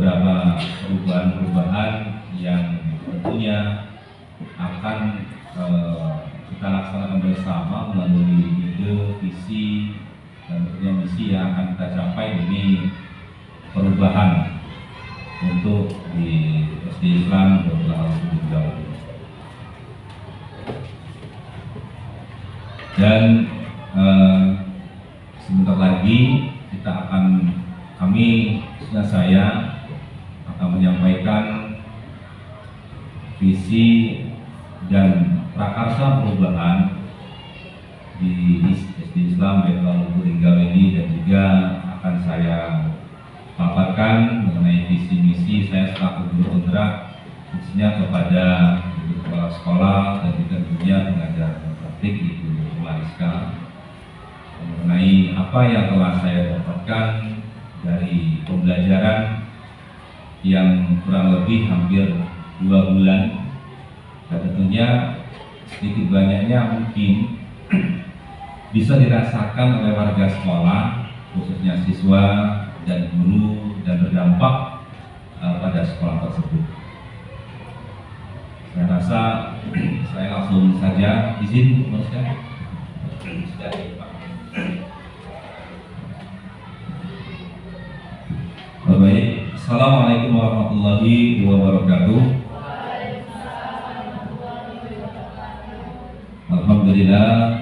beberapa perubahan-perubahan yang tentunya akan kita laksanakan bersama melalui ide, visi, dan tentunya misi yang akan kita capai demi perubahan untuk di SD Islam Baitul Tinggal. Dan sebentar lagi saya akan menyampaikan visi dan prakarsa perubahan di SD Islam Baitul Tinggal ini, dan juga akan saya paparkan mengenai visi misi saya selaku guru penggerak, khususnya kepada guru kepala sekolah dan juga tentunya pengajar praktik Ibu Mariska, mengenai apa yang telah saya dapatkan dari pembelajaran yang kurang lebih hampir 2 bulan, dan tentunya sedikit banyaknya mungkin bisa dirasakan oleh warga sekolah, khususnya siswa dan guru, dan berdampak pada sekolah tersebut. Saya rasa saya langsung saja izin, Baik, Assalamualaikum warahmatullahi wabarakatuh.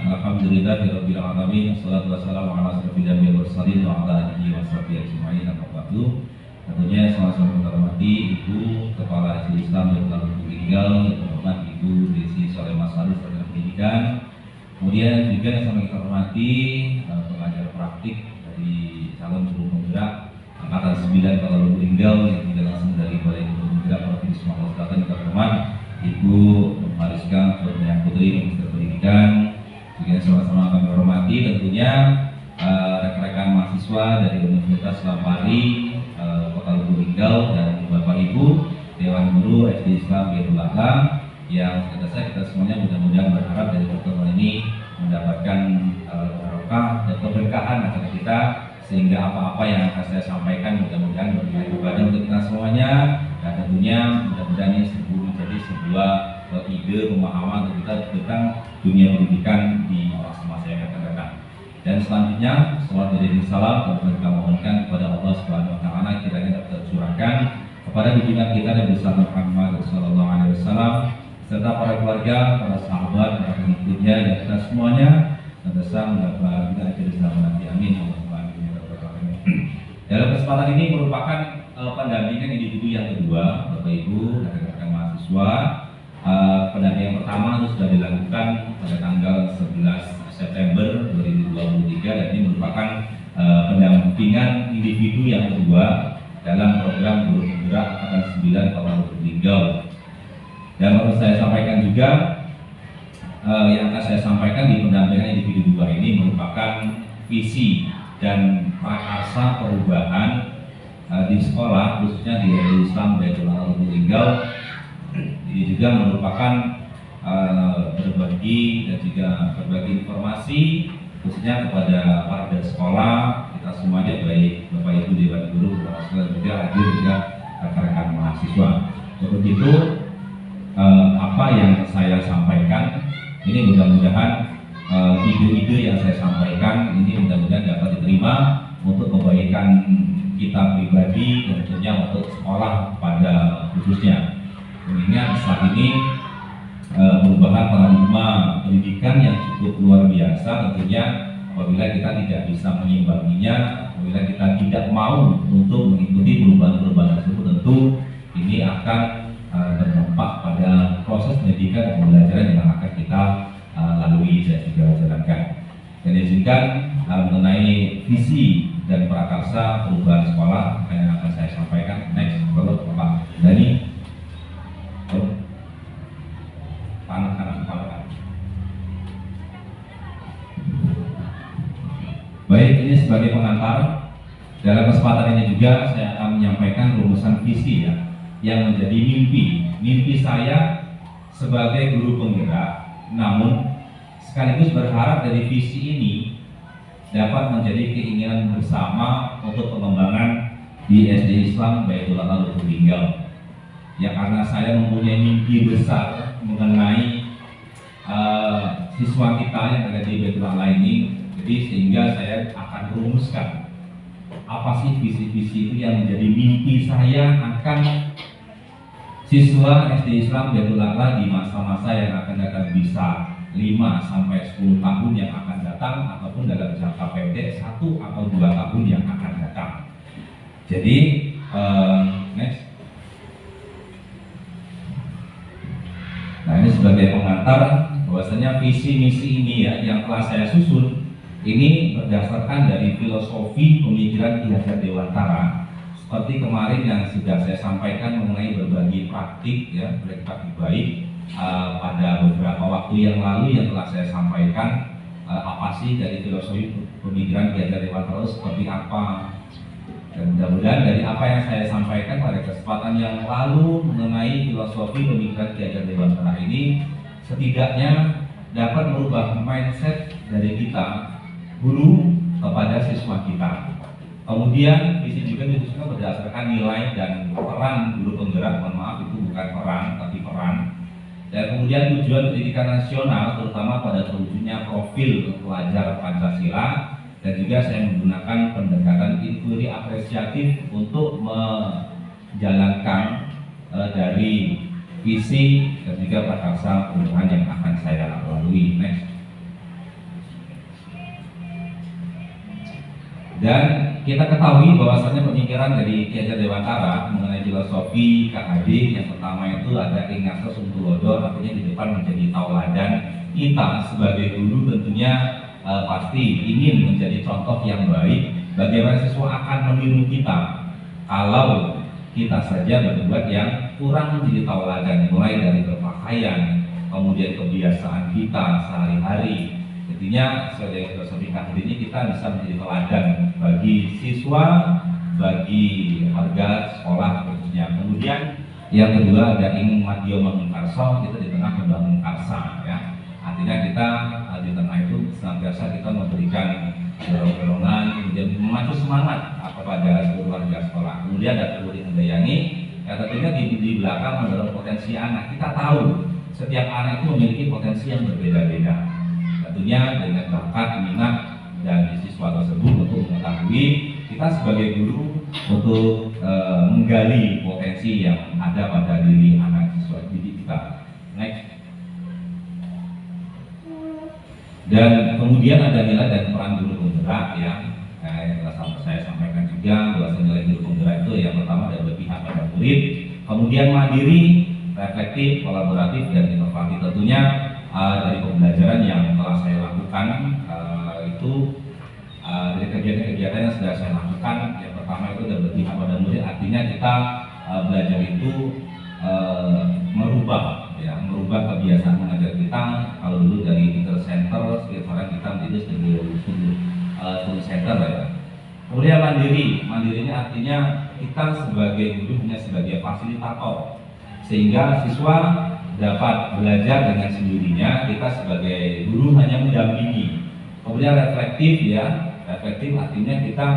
Alhamdulillahirabbil alamin, wassalatu wassalamu ala asyrofil anbiya'i wal mursalin wa ala alihi washabihi ajmain, amma ba'du. Tentunya sama-sama kita hormati Ibu Kepala SD Islam Baitul Tinggal, yang terhormat Ibu Desi Solemas Sarif, Sarjana Pendidikan. Kemudian juga yang sama kita hormati pengajar praktik dari calon guru penggerak angkatan 9 Kota Tinggal yang tidak langsung dari Balai Guru Penggerak Provinsi Sumatera Selatan, yang terhormat Ibu Mariska Putri, Minister Pendidikan. Juga sama-sama kami hormati tentunya rekan-rekan mahasiswa dari Universitas Lampari Kota Tinggal, dan Bapak Ibu Dewan Guru SD Islam Baitul Tinggal, yang kita semuanya mudah-mudahan berharap dari pertemuan ini mendapatkan barokah dan keberkahan acara kita, sehingga apa-apa yang akan saya sampaikan mudah-mudahan bernilai ibadah untuk kita semuanya, dan tentunya mudah-mudahan ini menjadi sebuah ide pemahaman untuk kita tentang dunia pendidikan di masa-masa yang akan datang. Dan selanjutnya, salawat dan salam kita mohonkan kepada Allah Subhanahu wa taala kiranya dapat tercurahkan kepada junjungan kita Nabi Muhammad sallallahu alaihi wasallam, serta para keluarga, para sahabat, para pengikutnya, dan kita semuanya senantiasa mendapat ajr selama nanti. Amin. Dalam kesempatan ini merupakan pendampingan individu yang kedua, Bapak Ibu dan rekan-rekan mahasiswa. Pendampingan pertama itu sudah dilakukan pada tanggal 11 September 2023, dan ini merupakan pendampingan individu yang kedua dalam program Guru Penggerak Angkatan 9 Kota Tinggal. Dan harus saya sampaikan juga, yang akan saya sampaikan di pendampingan individu 2 ini merupakan visi dan prakarsa perubahan di sekolah, khususnya di Islam Baitul Tinggal. Ini juga merupakan berbagi dan juga berbagi informasi khususnya kepada warga sekolah kita semuanya, baik Bapak Ibu Dewan Guru, dan juga hadir juga rekan-rekan mahasiswa. Untuk itu apa yang saya sampaikan ini mudah-mudahan ide-ide yang saya sampaikan ini mudah-mudahan dapat diterima untuk kebaikan kita pribadi dan tentunya untuk sekolah pada khususnya. Mengingat saat ini perubahan paradigma pendidikan yang cukup luar biasa, tentunya apabila kita tidak bisa mengimbanginya, apabila kita tidak mau untuk mengikuti perubahan-perubahan tersebut, tentu ini akan berdampak pada proses pendidikan dan pembelajaran yang akan kita lalui dan juga jalankan. Dan izinkan mengenai visi dan prakarsa perubahan sekolah yang akan saya sampaikan. Next, Bapak Dani. Baik, ini sebagai pengantar. Dalam kesempatan ini juga saya akan menyampaikan rumusan visi yang menjadi mimpi saya sebagai guru penggerak, namun sekaligus berharap dari visi ini dapat menjadi keinginan bersama untuk pengembangan di SD Islam Baitul Lala Lubuk Linggau. Ya karena saya mempunyai mimpi besar mengenai siswa kita yang ada di Baitul Lala ini, jadi sehingga saya akan rumuskan apa sih visi-visi itu yang menjadi mimpi saya akan siswa SD Islam Baitul Lala di masa-masa yang akan datang, bisa 5-10 tahun yang akan datang, ataupun dalam jangka pendek 1 atau 2 tahun yang akan datang. Jadi next. Nah ini sebagai pengantar bahwasanya visi misi ini ya yang telah saya susun ini berdasarkan dari filosofi pemikiran Ki Hajar Dewantara. Seperti kemarin yang sudah saya sampaikan mengenai berbagi praktik ya, praktik baik pada beberapa waktu yang lalu yang telah saya sampaikan apa sih dari filosofi pemikiran Ki Hajar Dewantara seperti apa. Dan mudah-mudahan dari apa yang saya sampaikan pada kesempatan yang lalu mengenai filosofi pemikiran Ki Hajar Dewantara ini setidaknya dapat merubah mindset dari kita guru kepada siswa kita. Kemudian visi juga disusun berdasarkan nilai dan peran guru penggerak, mohon maaf itu bukan peran tapi peran. Dan kemudian tujuan pendidikan nasional terutama pada terwujudnya profil pelajar Pancasila. Dan juga saya menggunakan pendekatan inquiry apresiatif untuk menjalankan dari visi dan juga prakarsa perubahan yang akan saya lalui. Next. Dan kita ketahui bahwasannya pemikiran dari Ki Hajar Dewantara mengenai filosofi KHD yang pertama itu ada ingasa sumtulodo, artinya di depan menjadi tauladan. Kita sebagai guru tentunya pasti ingin menjadi contoh yang baik. Bagaimana siswa akan meniru kita kalau kita saja berbuat yang kurang menjadi tauladan, mulai dari berpakaian, kemudian kebiasaan kita sehari-hari. Intinya sebagai filosofi KHD ini kita bisa menjadi teladan bagi siswa, bagi warga sekolah khususnya. Kemudian yang kedua ada ingin madio mengkarso, kita di tengah membangun karsa ya. Artinya kita di tengah itu senantiasa kita memberikan dorongan, kemudian memacu semangat kepada seluruh warga sekolah. Kemudian ada Kebudi Handayani, ya tentunya di belakang mendorong potensi anak. Kita tahu setiap anak itu memiliki potensi yang berbeda-beda. Tentunya dengan bakat, minat dan siswa tersebut untuk mengetahui kita sebagai guru untuk menggali potensi yang ada pada diri anak siswa didik kita. Next. Dan kemudian ada nilai dan peran guru penggerak ya, yang telah saya sampaikan juga bahwa nilai guru penggerak itu yang pertama adalah berpihak pada murid, kemudian mandiri, reflektif, kolaboratif dan inovatif. Tentunya dari pembelajaran yang telah saya lakukan itu dari kegiatan-kegiatan yang sudah saya lakukan, yang pertama itu adalah berpihak pada murid, artinya kita belajar itu merubah kebiasaan mengajar kita. Kalau dulu dari teacher center, sekarang kita menjadi study center ya. Kemudian mandiri ini artinya kita sebagai guru hanya sebagai fasilitator, sehingga siswa dapat belajar dengan sendirinya, kita sebagai guru hanya mendampingi. Kemudian reflektif artinya kita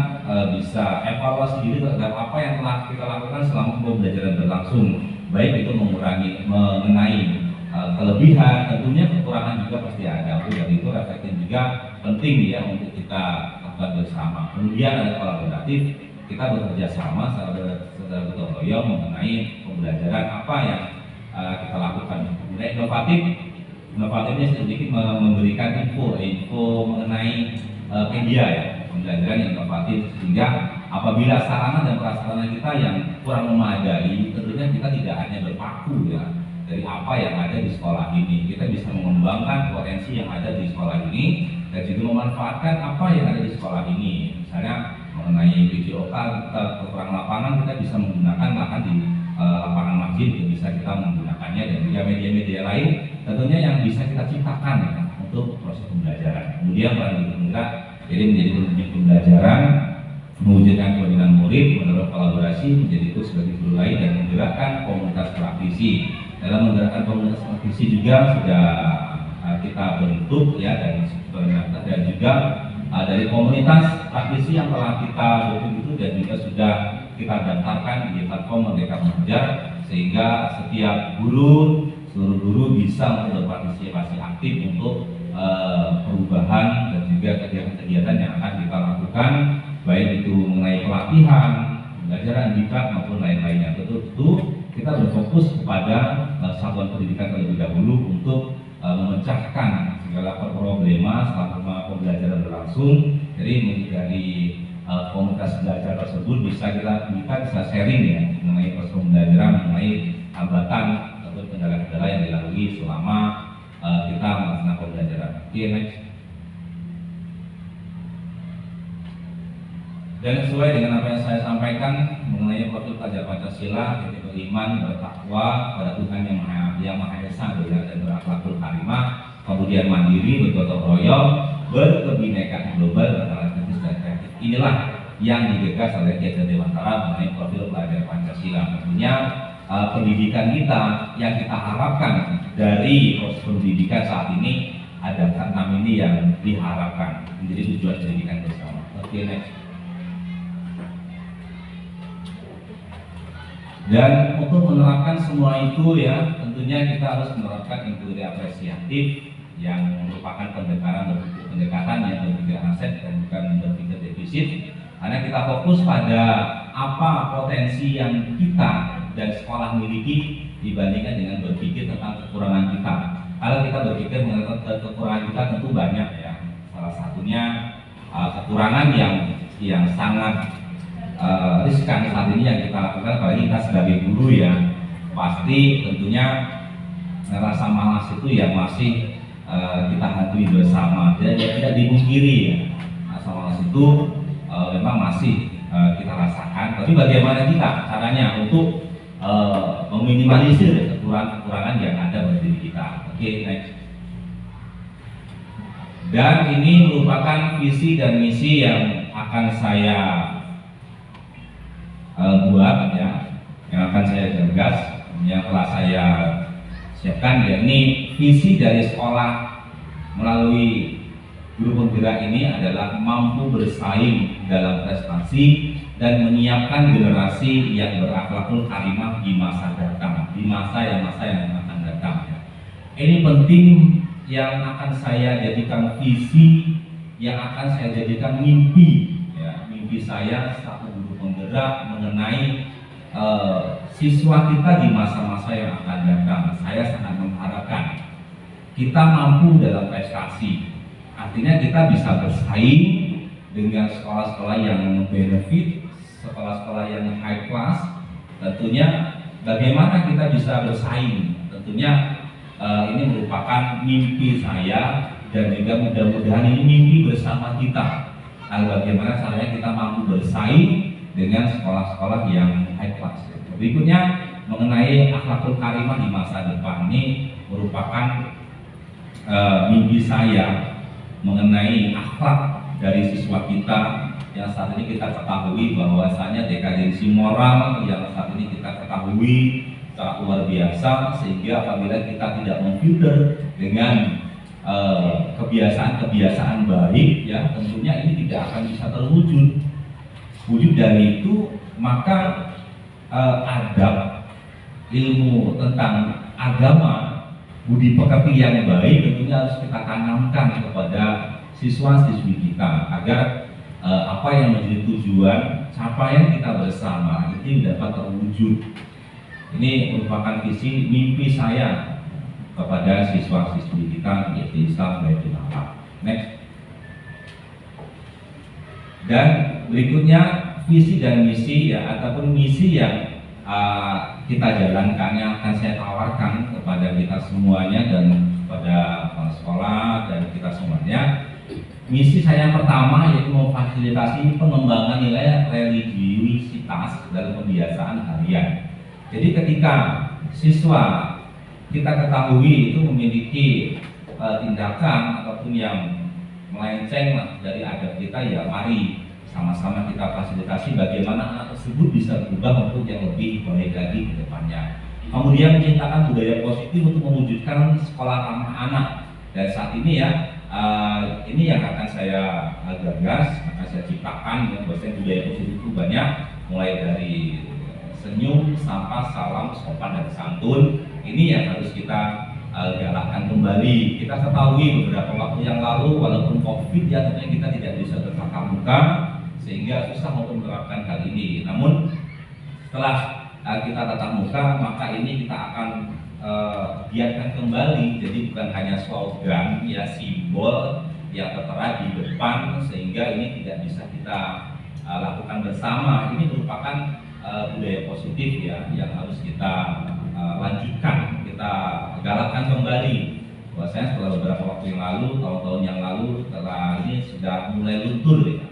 bisa evaluasi diri terhadap apa yang telah kita lakukan selama pembelajaran berlangsung, baik itu mengenai kelebihan, tentunya kekurangan juga pasti ada. Dan itu reflektif juga penting ya untuk kita lakukan bersama. Kemudian ada kolaboratif, kita bekerja sama secara gotong royong mengenai pembelajaran apa yang kita lakukan. Kemudian inovatifnya sedikit memberikan info mengenai media ya, pembelajaran yang inovatif, sehingga apabila sarana dan prasarana kita yang kurang memadai, tentunya kita tidak hanya berpaku ya dari apa yang ada di sekolah ini. Kita bisa mengembangkan potensi yang ada di sekolah ini dan juga memanfaatkan apa yang ada di sekolah ini. Misalnya mengenai video kita kekurangan lapangan, kita bisa menggunakan lahan di lapangan masjid, bisa kita menggunakannya, dan juga media-media lain tentunya yang bisa kita ciptakan ya, untuk proses pembelajaran. Kemudian peran guru penggerak jadi menjadi pembimbing pembelajaran, mewujudkan kepentingan murid, mendorong kolaborasi, menjadi ikut sebagai guru lain dan menggerakkan komunitas praktisi. Dalam menggerakkan komunitas praktisi juga sudah kita bentuk ya, dan juga dari komunitas praktisi yang telah kita dukung itu dan juga sudah kita daftarkan di platform Merdeka Belajar, sehingga setiap guru, seluruh guru bisa untuk berpartisipasi aktif untuk perubahan dan juga kegiatan-kegiatan yang akan kita lakukan, baik itu mengenai pelatihan, pembelajaran diklat maupun lain-lainnya. Tentu kita berfokus kepada satuan pendidikan terlebih dahulu untuk memecahkan segala problema selama pembelajaran berlangsung. Jadi dari komunitas belajar tersebut kita bisa sharing ya mengenai proses pembelajaran, mengenai hambatan atau kendala-kendala yang dilalui selama kita melaksanakan pembelajaran. Oke, next. Dan sesuai dengan apa yang saya sampaikan mengenai profil pelajar Pancasila, yaitu beriman, bertakwa pada Tuhan yang Maha Esa dan berakhlakul karimah, kemudian mandiri, bergotong royong, berkebinekaan global, berkreatif dan kreatif. Inilah yang digagas oleh Kiai Dewantara mengenai profil pelajar Pancasila. Tentunya pendidikan kita yang kita harapkan dari proses pendidikan saat ini ada 6 ini yang diharapkan menjadi tujuan pendidikan bersama. Oke, next. Dan untuk menerapkan semua itu ya, tentunya kita harus menerapkan integritas apresiatif yang merupakan pendekatan yang berpikir aset dan bukan berpikir defisit. Karena kita fokus pada apa potensi yang kita dan sekolah miliki dibandingkan dengan berpikir tentang kekurangan kita. Kalau kita berpikir mengenai kekurangan kita tentu banyak ya. Salah satunya kekurangan yang sangat riskan saat ini yang kita lakukan, apalagi kita sebagai guru ya, pasti tentunya rasa malas itu yang masih kita hadapi bersama. Tidak dipungkiri ya, rasa malas itu memang masih kita rasakan. Tapi bagaimana kita caranya untuk meminimalisir kekurangan yang ada pada diri kita. Oke, next. Dan ini merupakan visi dan misi yang akan saya buat ya, yang akan saya gagas, yang telah saya siapkan, yakni visi dari sekolah melalui guru penggerak ini adalah mampu bersaing dalam prestasi dan menyiapkan generasi yang berakhlakul karimah di masa datang, di masa yang akan datang ya. Ini penting, yang akan saya jadikan visi, yang akan saya jadikan mimpi ya, mimpi saya satu guru penggerak mengenai siswa kita di masa-masa yang akan datang. Saya sangat mengharapkan kita mampu dalam prestasi, artinya kita bisa bersaing dengan sekolah-sekolah yang benefit, sekolah-sekolah yang high class. Tentunya bagaimana kita bisa bersaing, tentunya ini merupakan mimpi saya dan juga mudah-mudahan ini mimpi bersama kita. Bagaimana caranya kita mampu bersaing dengan sekolah-sekolah yang high class. Berikutnya mengenai akhlakul karimah di masa depan, ini merupakan mimpi saya mengenai akhlak dari siswa kita yang saat ini kita ketahui bahwasanya dekadensi moral yang saat ini kita ketahui sangat luar biasa, sehingga apabila kita tidak memfilter dengan kebiasaan-kebiasaan baik ya, tentunya ini tidak akan bisa terwujud. Wujud dari itu maka adab, ilmu tentang agama, budi pekerti yang baik tentunya harus kita tanamkan kepada siswa-siswi kita agar apa yang menjadi tujuan capaian kita bersama itu dapat terwujud. Ini merupakan visi mimpi saya kepada siswa-siswi kita di Islam Baitul Akhlak. Next. Dan berikutnya visi dan misi ya, ataupun misi yang kita jalankan, yang akan saya tawarkan kepada kita semuanya dan kepada sekolah dan kita semuanya. Misi saya yang pertama yaitu memfasilitasi pengembangan nilai religiusitas dalam kebiasaan harian. Jadi ketika siswa kita ketahui itu memiliki tindakan ataupun yang melenceng dari adab kita, ya mari sama-sama kita fasilitasi bagaimana anak tersebut bisa berubah untuk yang lebih baik lagi ke depannya. Kemudian menciptakan budaya positif untuk mewujudkan sekolah ramah anak. Dan saat ini ya ini yang akan saya gagas, akan saya ciptakan. Ya, bahwasanya budaya positif itu banyak, mulai dari senyum, sapa, salam, sopan dan santun. Ini yang harus kita galakkan kembali. Kita ketahui beberapa waktu yang lalu, walaupun COVID ya tentunya kita tidak bisa bertatap muka, sehingga susah untuk menerapkan hal ini. Namun setelah kita tatap muka, maka ini kita akan biarkan kembali. Jadi bukan hanya slogan ya, simbol yang tertera di depan, sehingga ini tidak bisa kita lakukan bersama. Ini merupakan budaya positif ya, yang harus kita lanjutkan, kita galakkan kembali. Bahwasanya setelah beberapa waktu yang lalu, tahun-tahun yang lalu, setelah ini sudah mulai luntur ya.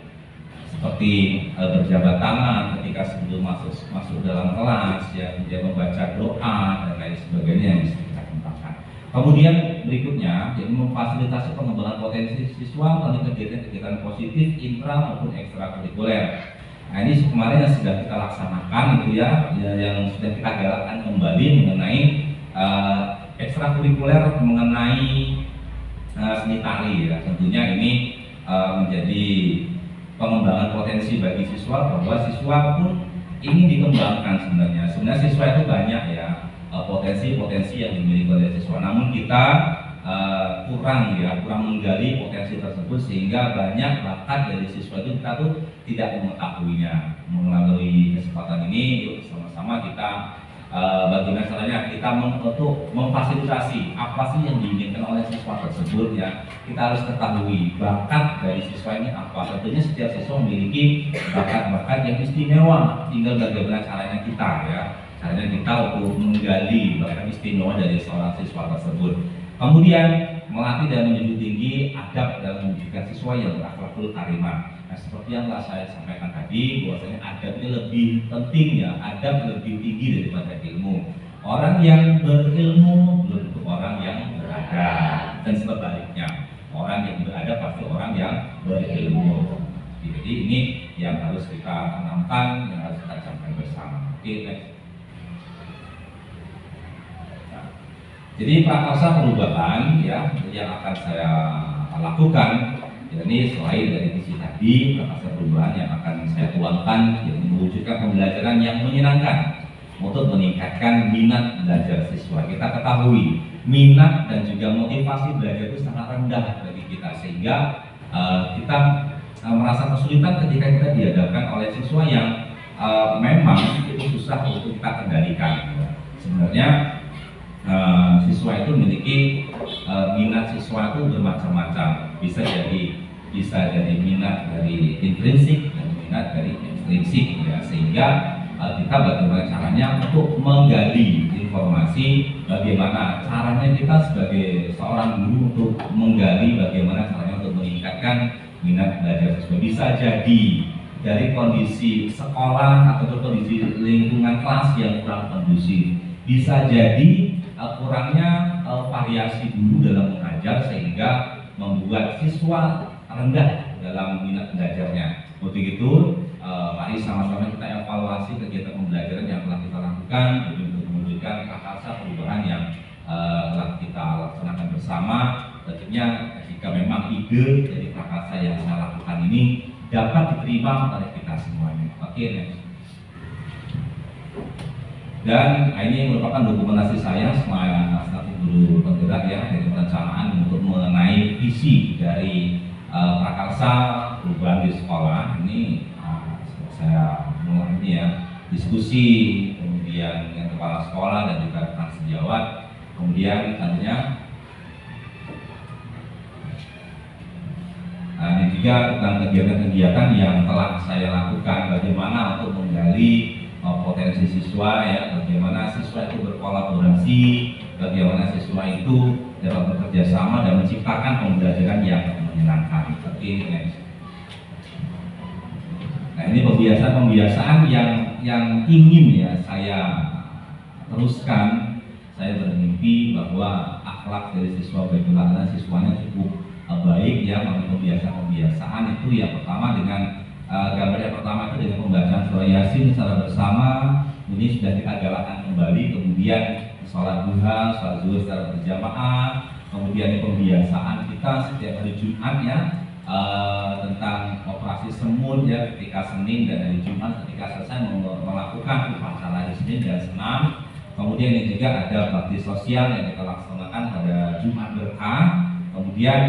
Seperti berjabat tangan ketika sebelum masuk dalam kelas ya, kemudian membaca doa dan lain sebagainya yang bisa kita kembangkan. Kemudian berikutnya, jadi memfasilitasi pengembangan potensi siswa melalui kegiatan-kegiatan positif intra maupun ekstrakurikuler. Nah, ini kemarin yang sudah kita laksanakan itu ya, yang sudah kita galakkan kembali mengenai ekstrakurikuler mengenai seni tari ya. Tentunya ini menjadi pengembangan potensi bagi siswa, bahwa siswa pun ingin dikembangkan sebenarnya. Sebenarnya siswa itu banyak ya potensi-potensi yang dimiliki oleh siswa. Namun kita kurang menggali potensi tersebut, sehingga banyak bakat dari siswa itu kita tuh tidak mengetahuinya. Melalui kesempatan ini, yuk sama-sama kita bagaimana caranya kita untuk memfasilitasi apa sih yang diinginkan oleh siswa tersebut ya. Kita harus ketahui bakat dari siswa ini apa. Tentunya setiap siswa memiliki bakat-bakat yang istimewa, tinggal bagaimana caranya kita ya, caranya kita untuk menggali bakat istimewa dari seorang siswa tersebut. Kemudian melatih dan menjunjung tinggi adab dalam mendidik siswa yang berakhlakul karimah. Nah, seperti yang telah saya sampaikan tadi, bahwasanya adab ini lebih penting ya, adab lebih tinggi daripada ilmu. Orang yang berilmu belum tentu orang yang beradab, dan sebaliknya, orang yang beradab pasti orang yang berilmu. Jadi ini yang harus kita tanamkan, yang harus kita camkan bersama. Oke, next. Jadi prakarsa perubahan ya yang akan saya lakukan, ya, ini selain dari visi tadi, prakarsa perubahan yang akan saya tuangkan, yang mewujudkan pembelajaran yang menyenangkan untuk meningkatkan minat belajar siswa. Kita ketahui minat dan juga motivasi belajar itu sangat rendah bagi kita, sehingga kita merasa kesulitan ketika kita dihadapkan oleh siswa yang memang itu susah untuk kita kendalikan. Sebenarnya siswa itu memiliki minat siswa itu bermacam-macam. Bisa jadi minat dari intrinsik dan minat dari ekstrinsik ya, sehingga kita bagaimana caranya untuk menggali informasi, bagaimana caranya kita sebagai seorang guru untuk menggali bagaimana caranya untuk meningkatkan minat belajar siswa. Bisa jadi dari kondisi sekolah atau kondisi lingkungan kelas yang kurang kondusif, bisa jadi kurangnya variasi guru dalam mengajar, sehingga membuat siswa rendah dalam minat belajarnya. Untuk itu, mari sama-sama kita evaluasi kegiatan pembelajaran yang telah kita lakukan untuk mewujudkan prakarsa perubahan yang telah kita laksanakan bersama. Tentunya jika memang ide dari prakarsa yang saya lakukan ini dapat diterima oleh kita semuanya. Oke, next. Dan ini merupakan dokumentasi saya sebagai guru penggerak ya, dari perencanaan untuk mengenai visi dari prakarsa perubahan di sekolah. Ini saya mulai ini ya, diskusi kemudian dengan kepala sekolah dan juga rekan sejawat, kemudian tentunya ini juga tentang kegiatan-kegiatan yang telah saya lakukan, bagaimana untuk menggali potensi siswa ya, bagaimana siswa itu berkolaborasi, bagaimana siswa itu dapat bekerja sama dan menciptakan pembelajaran yang menyenangkan. Oke, next. Nah, ini pembiasaan yang ingin ya saya teruskan. Saya bermimpi bahwa akhlak dari siswa, baiklah siswanya cukup baik ya, melalui pembiasaan itu yang pertama dengan gambar yang pertama itu dengan pembacaan surah Yasin secara bersama. Ini sudah kita galakkan kembali. Kemudian sholat duha, sholat zuhur secara berjamaah, kemudian pembiasaan kita setiap hari Jumat ya, tentang operasi semut ya ketika Senin dan hari Jumat ketika selesai melakukan upacara hari Senin dan Senam. Kemudian ini juga ada bakti sosial yang kita laksanakan pada Jumat Berkah. Kemudian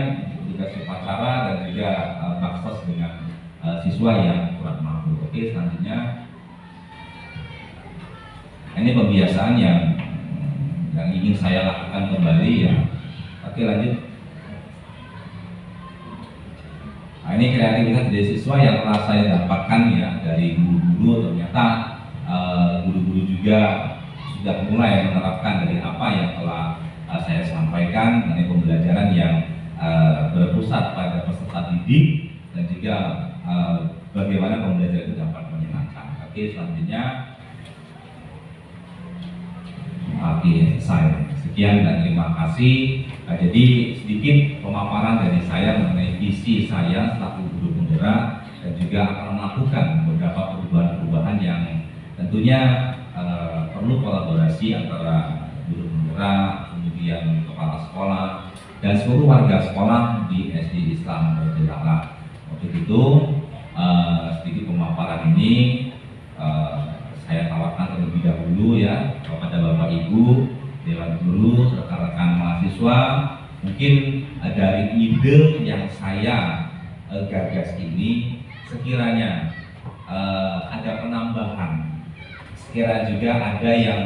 tugas upacara dan juga baksos dengan siswa yang kurang mampu. Oke, selanjutnya ini pembiasaan yang ingin saya lakukan kembali ya. Oke, lanjut. Nah, ini kreativitas dari siswa yang telah saya dapatkan ya dari guru-guru. Ternyata guru-guru juga sudah mulai menerapkan dari apa yang telah saya sampaikan mengenai pembelajaran yang berpusat pada peserta didik dan juga bagaimana pembelajaran itu dapat menyenangkan. Oke, selanjutnya. Oke, selesai. Sekian dan terima kasih. Jadi sedikit pemaparan dari saya mengenai visi saya selaku guru penggerak dan juga akan melakukan beberapa perubahan-perubahan yang tentunya perlu kolaborasi antara guru penggerak, kemudian kepala sekolah dan seluruh warga sekolah di SD Islam Baitul A'la. Untuk itu sedikit pemaparan ini saya tawarkan terlebih dahulu ya kepada Bapak Ibu, Dewan Guru, serta rekan mahasiswa. Mungkin dari ide yang saya gagas ini sekiranya ada penambahan, sekiranya juga ada yang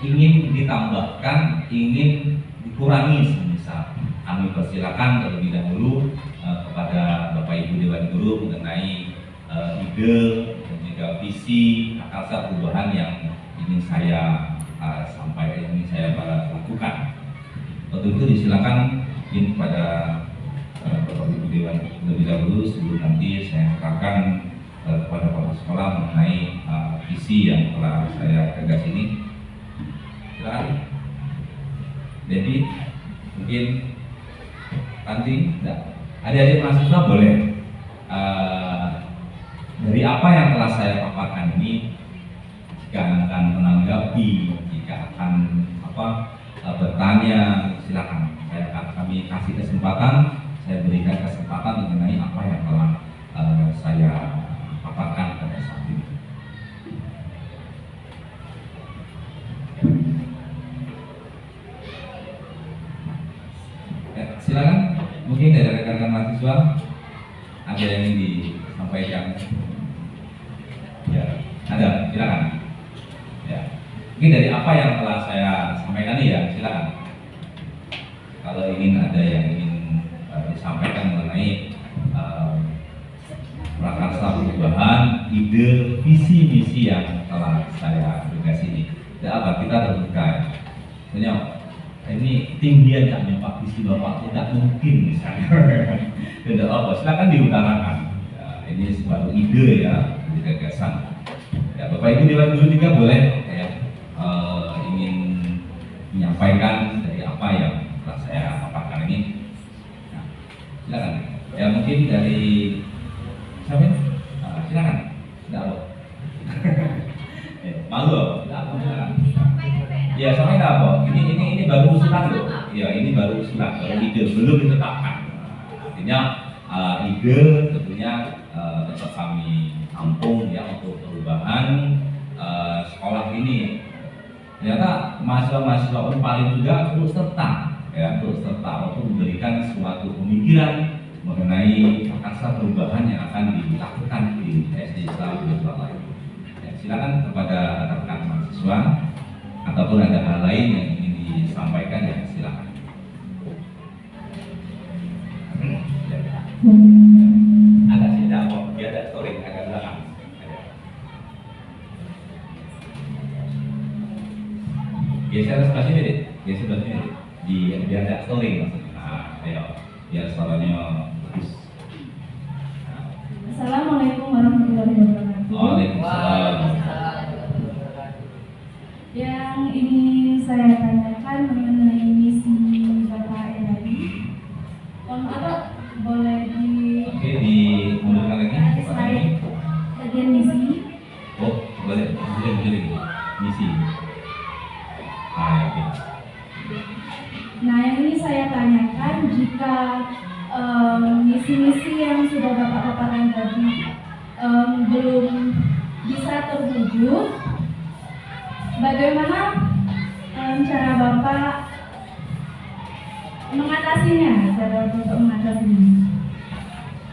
ingin ditambahkan, ingin dikurangi semisal, kami persilakan terlebih dahulu kepada Bapak Ibu Dewan Guru mengenai ide dan juga visi akal perubahan yang ingin saya sampaikan, yang ingin saya lakukan. Untuk itu disilakan mungkin kepada Bapak Ibu Dewan terlebih dahulu sebelum nanti saya serahkan kepada kepala sekolah mengenai visi yang telah saya gagas ini. Silakan. Jadi mungkin nanti adik-adik mahasiswa boleh dari apa yang telah saya paparkan ini, jika akan menanggapi, jika akan bertanya, silakan. Kami kasih kesempatan, saya berikan kesempatan mengenai apa yang telah saya paparkan pada saat ini. Ya, silakan. Mungkin dari rekan-rekan mahasiswa ada yang ingin disampaikan. Ya, ada, silakan. Ya, mungkin dari apa yang telah saya sampaikan ini ya, silakan. Kalau ingin ada yang ingin disampaikan mengenai prakarsa perubahan, ide, visi-misi yang telah saya gagas ini. Ya, apa kita terbuka. Sebenarnya ini tinggian kami Pak visi Bapak tidak mungkin misalnya. Tidak apa, silakan diutarakan. Ya, ini suatu ide ya, gagasan. Ya, Bapak Ibu Dewan Guru juga boleh ya, ingin menyampaikan dari apa yang telah saya paparkan ini. Nah, silakan. Ya mungkin dari siapa? Silakan. Tidak apa. Malu, tidak apa. Silakan. Ya sampai apa? Ini baru usulan loh. Ya ini baru usulan, baru ide, belum ditetapkan. Artinya ide tentunya tetap kami tampung ya untuk perubahan sekolah ini. Ternyata mahasiswa-mahasiswa Unpal juga terus serta ya, terus serta untuk memberikan suatu pemikiran mengenai akar perubahan yang akan dilakukan di SD Islam Baitul A'la. Ya, silakan kepada rekan-rekan mahasiswa ataupun ada hal lain yang ingin disampaikan ya silakan. Agak tidak kok, dia ada story agak belakang. Geser sebelah sini deh, geser sebelah sini deh. Biar ada story maksudnya. Nah, ayo, biar suaranya bagus. Assalamualaikum warahmatullahi wabarakatuh. Waalaikumsalam. Yang ingin saya tanyakan mengenai misi Bapak tadi. Apa boleh Oke, dimundurkan lagi. slide bagian misi? Oh, boleh. Misi. Ah, ya, oke. Nah, yang ini saya tanyakan bagaimana cara Bapak mengatasinya, cara untuk mengatasinya?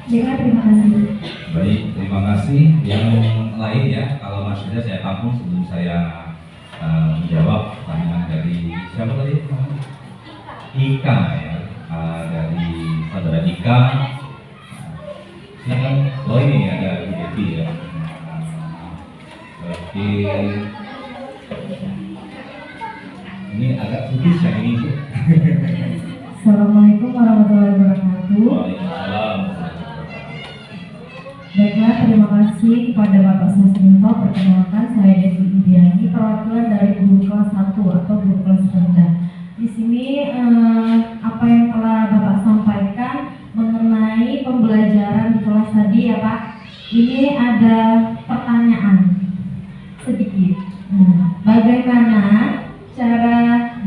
Dengan terima kasih. Baik, terima kasih. Yang lain ya, kalau Mas Yuda saya tampung sebelum saya menjawab pertanyaan dari siapa tadi? Ika ya, dari saudara Ika. Silakan. Oh ini ada Bu Devi ya. Oke. Ini agak putus yang ini. Assalamualaikum warahmatullahi wabarakatuh. Waalaikumsalam. Baiklah, terima kasih kepada Bapak Susminto. Perkenalkan, saya Devi Indiani, perwakilan dari guru kelas 1 atau guru kelas rendah. Di sini apa yang telah Bapak sampaikan mengenai pembelajaran di kelas tadi ya Pak. Ini ada pertanyaan sedikit. Bagaimana cara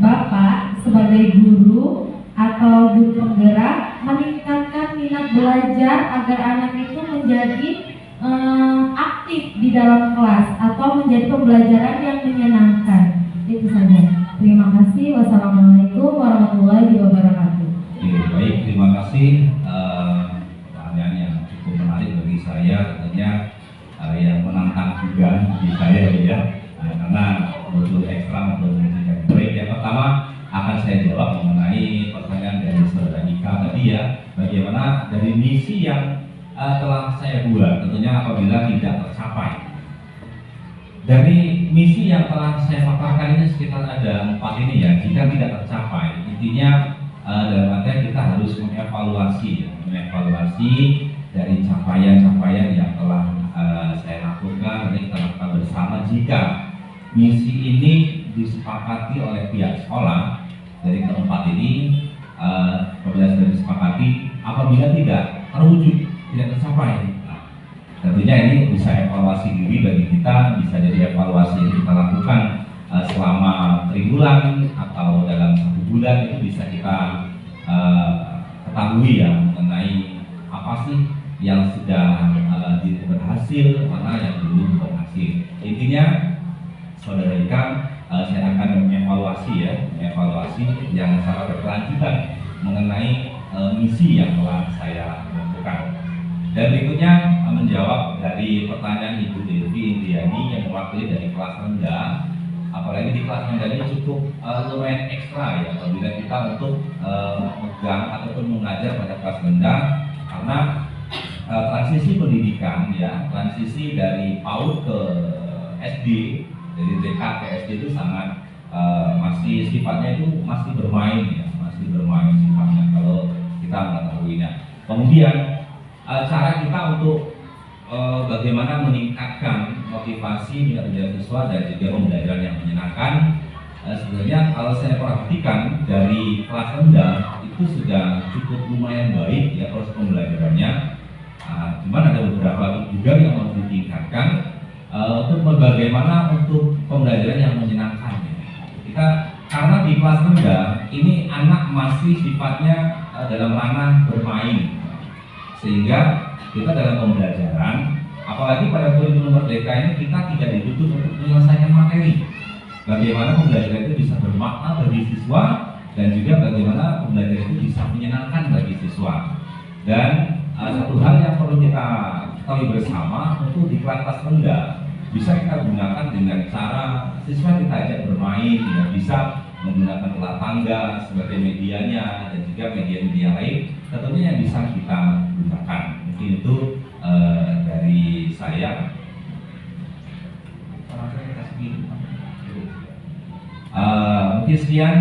Bapak sebagai guru atau guru penggerak meningkatkan minat belajar agar anak itu menjadi aktif di dalam kelas atau menjadi pembelajaran yang menyenangkan? Itu saja. Terima kasih. Wassalamualaikum warahmatullahi wabarakatuh. Oke, baik, terima kasih. Pertanyaan yang cukup menarik bagi saya, tentunya yang menantang juga di saya ya, karena butuh ekstra untuk menunjukkan. Baik, yang pertama akan saya jawab mengenai pertanyaan dari saudara Ika tadi ya, bagaimana dari misi yang telah saya buat, tentunya apabila tidak tercapai. Dari misi yang telah saya paparkan ini sekitar ada 4 ini ya, jika tidak tercapai, intinya dalam artian kita harus mengevaluasi dari capaian-capaian yang telah saya lakukan, nanti kita lakukan bersama. Jika misi ini disepakati oleh pihak sekolah, dari keempat ini apabila sudah disepakati, apabila tidak terwujud, tidak tercapai, tentunya ini bisa evaluasi diri bagi kita, bisa jadi evaluasi yang kita lakukan selama 3 bulan atau dalam 1 bulan, itu bisa kita ketahui ya mengenai apa sih yang sudah berhasil, mana yang belum berhasil. Intinya saudara Ika, saya akan mengevaluasi yang secara berkelanjutan mengenai misi yang telah saya lakukan. Dan berikutnya menjawab dari pertanyaan Ibu Devi Indiani yang mewakili dari kelas rendah. Apalagi di kelas rendah ini cukup lumayan ekstra ya apabila kita untuk memegang ataupun mengajar pada kelas rendah, karena transisi pendidikan ya, transisi dari PAUD ke SD, dari TK ke SD itu sangat masih sifatnya itu masih bermain ya, masih bermain sifatnya kalau kita mengetahuinya. Kemudian cara kita untuk bagaimana meningkatkan motivasi minat belajar siswa dan juga pembelajaran yang menyenangkan. Sebenarnya kalau saya perhatikan dari kelas rendah itu sudah cukup lumayan baik ya proses pembelajarannya. Cuman ada beberapa juga yang harus ditingkatkan untuk bagaimana untuk pembelajaran yang menyenangkan. Kita karena di kelas rendah ini anak masih sifatnya dalam ranah bermain, sehingga kita dalam pembelajaran, apalagi pada kurikulum merdeka ini kita tidak dituntut untuk menyelesaikan materi. Bagaimana pembelajaran itu bisa bermakna bagi siswa dan juga bagaimana pembelajaran itu bisa menyenangkan bagi siswa. Dan satu hal yang perlu kita ketahui bersama, untuk di kelas rendah bisa kita gunakan dengan cara siswa kita ajak bermain, ya, bisa menggunakan ular tangga sebagai medianya dan juga media-media lain tentunya yang bisa kita gunakan. Mungkin itu dari saya. Mungkin sekian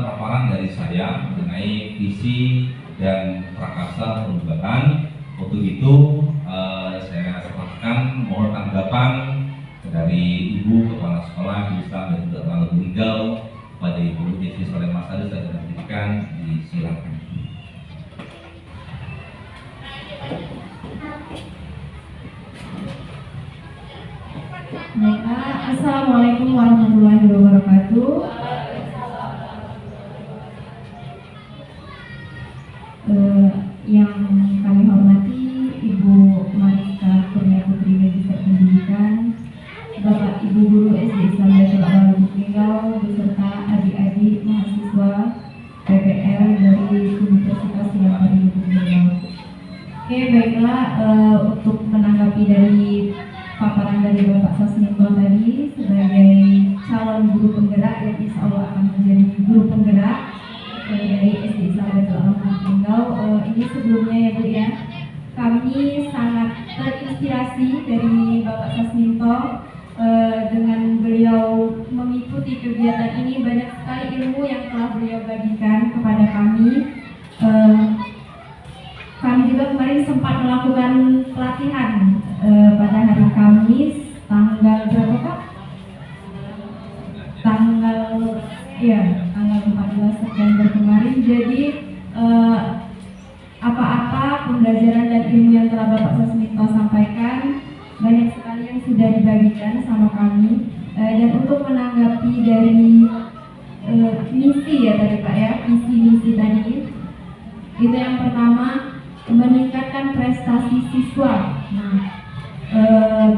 paparan dari saya mengenai visi dan prakarsa perubahan. Untuk itu saya serahkan mohon tanggapan dari Ibu Kepala Sekolah Islam dan juga Kepala Tinggal kepada Ibu Devi Soleh Masari dan Pendidikan. Disilakan. Baiklah, Assalamualaikum warahmatullahi wabarakatuh. Yang kami hormati Ibu Marika Kurnia Putri Magister Pendidikan, Bapak Ibu Guru SD Islam Baitul Alam untuk menanggapi dari paparan dari Bapak Sasminto tadi sebagai calon guru penggerak yang insya Allah akan menjadi guru penggerak dari SD Islam Baitul Alam Tinggal. Ini sebelumnya ya Bu ya, kami sangat terinspirasi dari Bapak Sasminto. Dengan beliau mengikuti kegiatan ini, banyak sekali ilmu yang telah beliau bagikan kepada kami. Kami juga kemarin sempat melakukan pelatihan pada hari Kamis tanggal berapa Pak? Tanggal 14 September kemarin. Jadi apa-apa pembelajaran dan ilmu yang telah Bapak Sasminto sampaikan banyak sekali yang sudah dibagikan sama kami. Dan untuk menanggapi dari misi ya tadi Pak ya, misi tadi itu yang pertama meningkatkan prestasi siswa. Nah,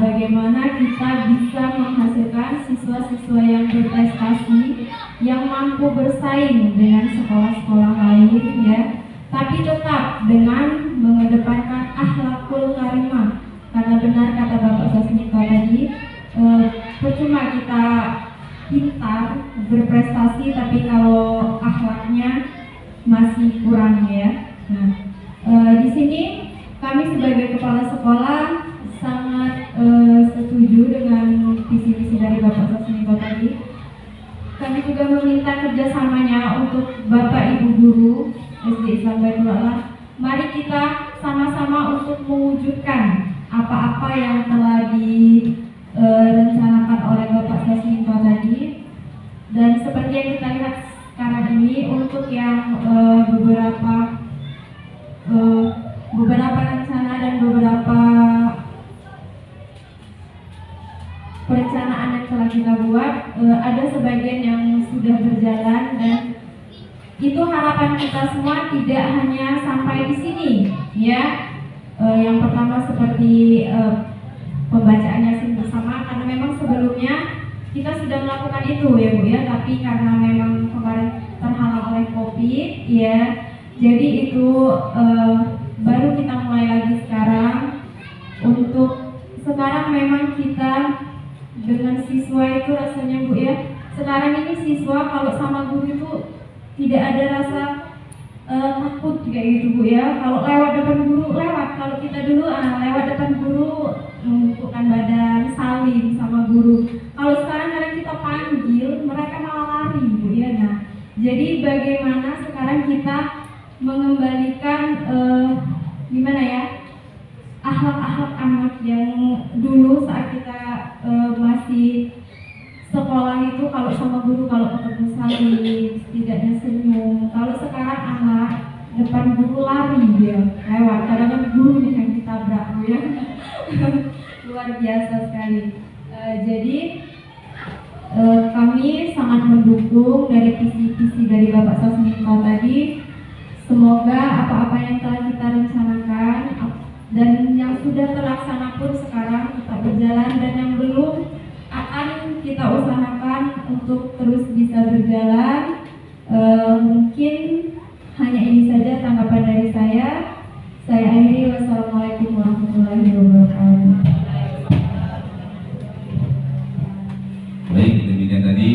bagaimana kita bisa menghasilkan siswa-siswa yang berprestasi, yang mampu bersaing dengan sekolah-sekolah lain ya, tapi tetap dengan mengedepankan akhlakul karimah. Karena benar kata Bapak Sasminto tadi, percuma kita pintar berprestasi tapi kalau akhlaknya masih kurang ya. Nah, di sini kami sebagai kepala sekolah sangat setuju dengan visi-visi dari Bapak Sasminto tadi. Kami juga meminta kerjasamanya untuk Bapak Ibu Guru SD Islam Baitul Alam. Mari kita sama-sama untuk mewujudkan apa-apa yang telah direncanakan oleh Bapak Sasminto tadi. Dan seperti yang kita lihat sekarang ini, untuk yang beberapa rencana dan beberapa perencanaan yang telah kita buat, ada sebagian yang sudah berjalan, dan itu harapan kita semua tidak hanya sampai di sini ya. Yang pertama seperti pembacaan Yasin bersama, karena memang sebelumnya kita sudah melakukan itu ya Bu ya, tapi karena memang kemarin terhalang oleh Covid ya, jadi itu baru kita mulai lagi sekarang. Untuk sekarang memang kita dengan siswa itu rasanya Bu ya, sekarang ini siswa kalau sama guru itu tidak ada rasa takut kayak gitu Bu ya. Kalau lewat depan guru lewat, kalau kita dulu lewat depan guru mengumpulkan badan, salim sama guru. Kalau sekarang kadang kita panggil, mereka malah lari Bu ya. Nah, jadi bagaimana sekarang kita mengembalikan gimana ya, akhlak-akhlak anak yang dulu saat kita masih sekolah itu, kalau sama guru kalau ketemu salim, setidaknya senyum. Kalau sekarang anak depan guru lari dia lewat, kadang-kadang guru yang ditabrak ya. Luar biasa sekali. Jadi kami sangat mendukung dari visi-visi dari Bapak Sasminto tadi. Semoga apa-apa yang telah kita rencanakan dan yang sudah terlaksana pun sekarang tetap berjalan, dan yang belum akan kita usahakan untuk terus bisa berjalan. Mungkin hanya ini saja tanggapan dari saya. Saya akhiri. Wassalamualaikum warahmatullahi wabarakatuh. Baik, demikian tadi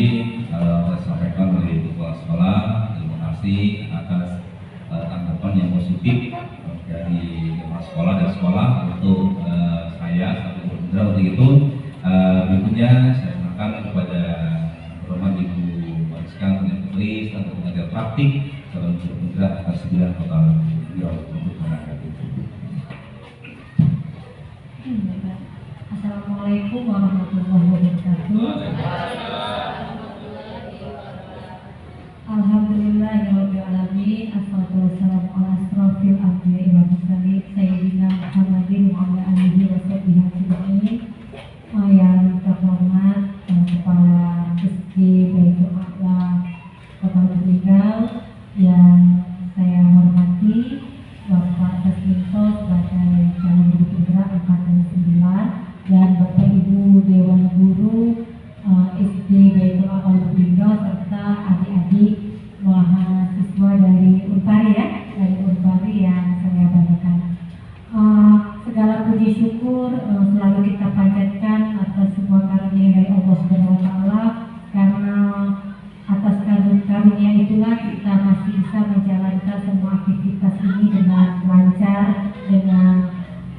saya sampaikan oleh kepala sekolah. Terima kasih atas tanggapan yang positif dari kepala sekolah dan sekolah untuk saya satu berbicara untuk itu. Berikutnya saya serahkan kepada Roman Ibu Mariska yang tulis untuk mengajar praktik dalam bergerak atas 9 total untuk menanggapi itu. Assalamualaikum warahmatullahi wabarakatuh. Alhamdulillahirabbil alamin. Assalatu wassalamu ala asrofil anbiya'i wal mursalin sayyidina Muhammadin wa ala alihi wa sahbihi ajma'in. Yang terhormat Kepala SD Baitul Alam Kota Lubuk, yang saya hormati Bapak Sasminto sebagai calon guru penggerak angkatan 9, dan Bapak Ibu Dewan Guru SD Baitul Alam Lubuk serta adik-adik mahasiswa dari Unpari ya, dari Unpari yang saya banggakan. syukur selalu kita panjatkan atas semua karunia dari Allah Subhanahu wa taala, karena atas karunia itulah kita masih bisa menjalankan semua aktivitas ini dengan lancar, dengan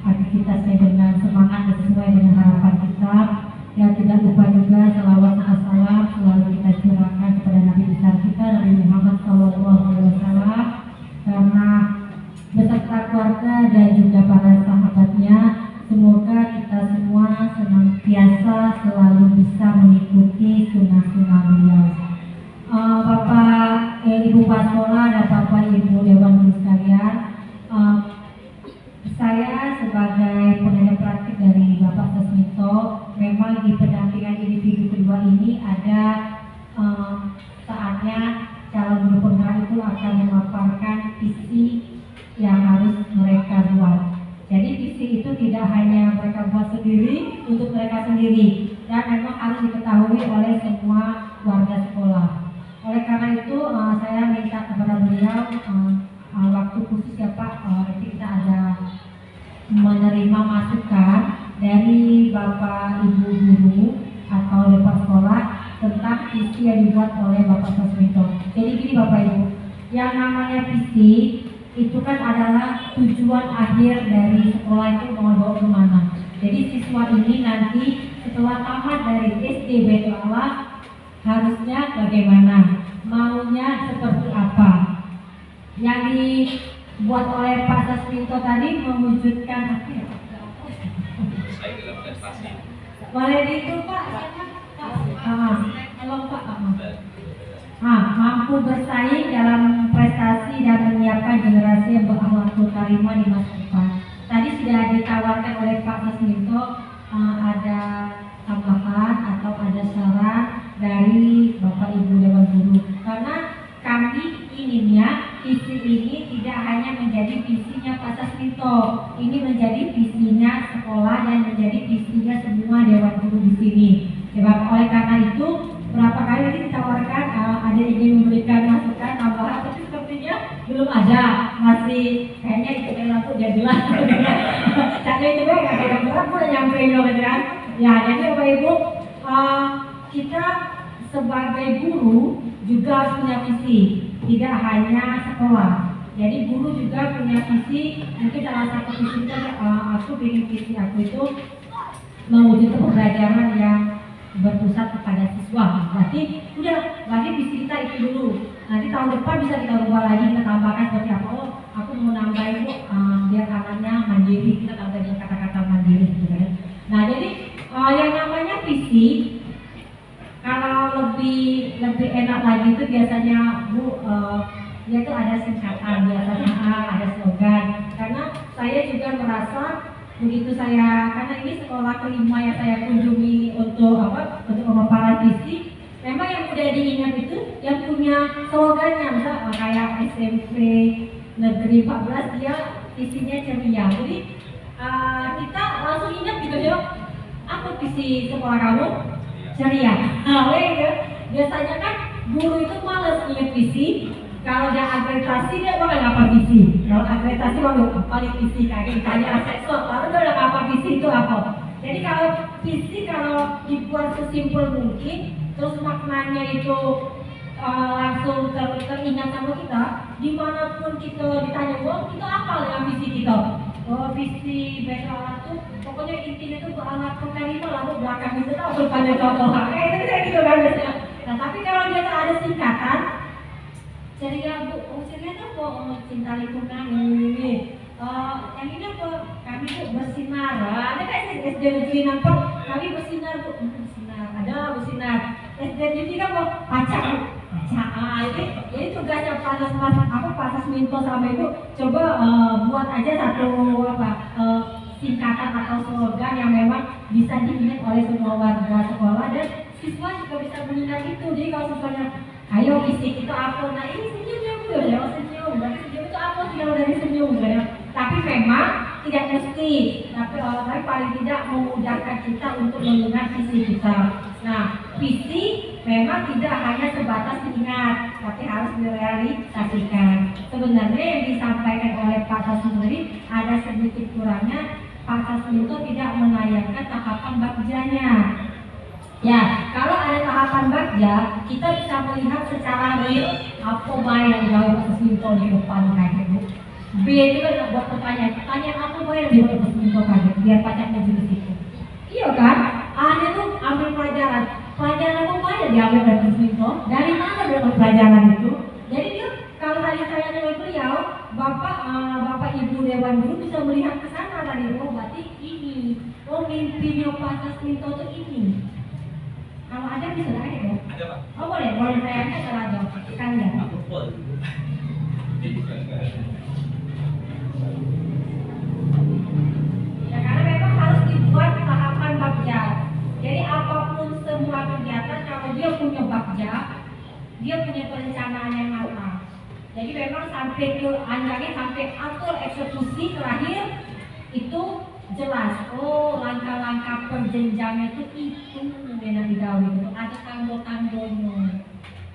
aktivitasnya dengan semangat dan sesuai dengan harapan kita. Dan tidak lupa juga salawat dan salam selalu kita curahkan kepada Nabi besar kita, Nabi Muhammad SAW, karena beserta keluarga dan juga para sahabatnya. Semoga kita semua senantiasa selalu bisa mengikuti sunnah-sunnah beliau. Bapak Ibu Pastola dan Bapak Ibu Dewan Guru sekalian, saya sebagai pengajar praktik dari Bapak Sasmito, memang di pendampingan individu kedua ini ada saatnya calon guru penggerak itu akan memaparkan visi yang harus mereka buat. Jadi visi itu tidak hanya mereka buat sendiri untuk mereka sendiri, dan memang harus diketahui oleh semua warga sekolah. Oleh karena itu saya minta kepada beliau waktu khusus ya Pak, nanti kita ada menerima masukan dari Bapak Ibu guru atau Bapak sekolah tentang visi yang dibuat oleh Bapak Sasmito. Jadi gini Bapak Ibu, yang namanya visi itu kan adalah tujuan akhir dari sekolah itu mau bawa kemana. Jadi siswa ini nanti setelah tamat dari SD Baitul Allah harusnya bagaimana, maunya seperti apa. Yang dibuat oleh Pak Sasmito tadi mewujudkan apa ya? Boleh itu Pak? Halo Pak. Mampu bersaing dalam prestasi dan menyiapkan generasi yang berakhlakul karimah di masa depan. Tadi sudah ditawarkan oleh Pak Sasmito ada tambahan atau ada saran dari Bapak Ibu Dewan Guru, karena kami inginnya visi ini tidak hanya menjadi visinya Pak Sasmito, ini menjadi visinya sekolah dan menjadi visinya semua Dewan Guru di sini. Sebab oleh karena itu berapa kali ini ditawarkan ada ingin memberikan masukan tambahan, tapi sepertinya belum ada, masih kayaknya itu lampu jadilah. Tapi itu nggak ada berat pun nyampein loh kan. Ya jadi Bapak Ibu, kita sebagai guru juga harus punya visi, tidak hanya sekolah. Jadi guru juga punya visi. Mungkin salah satu visi itu aku ingin visi aku itu mewujudkan pembelajaran yang berpusat kepada siswa. Berarti visi kita itu dulu. Nanti tahun depan bisa kita ubah lagi, kita tambahkan seperti apa. Oh, aku mau nambahin biar anaknya mandiri, kita tambahin kata-kata mandiri gitu kan. Nah jadi yang namanya visi, kalau lebih enak lagi itu biasanya Bu, dia tuh ada singkatan, biasanya ada slogan. Karena saya juga merasa begitu karena ini sekolah kelima yang saya kunjungi untuk pemaparan visi, memang yang mudah diingat itu yang punya slogannya, misal kayak SMP Negeri 14 dia visinya ceria. Jadi kita langsung ingat gitu ya, apa visi sekolah kamu? Ceria. Biasanya kan guru itu malas ingat visi. Kalau dia akreditasi dia bakal ngapa visi. Kalau akreditasi paling visi kayak ditanya asesor, lalu dia udah ngapa visi itu apa. Jadi kalau visi kalau dibuat sesimpel mungkin, terus maknanya itu langsung teringat sama kita, dimanapun kita ditanya, oh kita apa dengan visi kita? Oh visi Baitul tuh pokoknya intinya itu berakhlakul karimah, lalu belakang itu tahu berpada contoh. Kayak gitu kan biasanya. Nah tapi kalau dia ada singkatan ceria Bu, ceria itu cinta lingkungan ini. Yang ini apa? Kami tuh bersinar. Ada kayak SD negeri nampak, kami bersinar Bu, bersinar. Ada bersinar. SD negeri kan mau pacak Bu. Jadi tugasnya Pak Sasmito sama Ibu coba buat aja satu singkatan atau slogan yang memang bisa diingat oleh semua warga sekolah dan siswa juga bisa mengingat itu. Jadi kalau siswanya ayo visi kita apa? Nah ini senyum ya Bu, ya senyum. Berarti senyum itu apa sih kalau dari senyum ya? Tapi memang tidak mesti. Tapi paling tidak memudahkan kita untuk mengingat visi kita. Nah visi memang tidak hanya sebatas diingat, tapi harus direalisasikan. Sebenarnya yang disampaikan oleh Pak Sasmito ada sedikit kurangnya. Pak Sasminto tidak menayangkan tahapan bagjanya. Ya, kalau ada tahapan bagja, kita bisa melihat secara real apa yang jauh Pak Sasminto di depan kayak gitu. B itu kan buat pertanyaan apa yang dibuat Pak Sasminto kaget, biar pacarnya juga situ. Iya kan? Ada tuh ambil pelajaran apa yang diambil dari Pak Sasminto? Dari mana dapat pelajaran itu? Jadi dia kalau tadi saya dengan beliau, Bapak Ibu Dewan Guru bisa melihat ke sana tadi, oh berarti ini, oh mimpinya Pak Sasminto itu ini. Kalau ada bisa lagi ya? Ada Pak. Oh boleh saya angkat kalau ada. Kan ya. Ya karena memang harus dibuat tahapan bagja. Jadi apapun semua kegiatan kalau dia punya bagja, dia punya perencanaan yang matang. Jadi memang sampai ke anjangnya sampai atur eksekusi terakhir itu jelas. Oh langkah-langkah perjenjangnya itu yang digawe itu ada tanggo-tanggonya.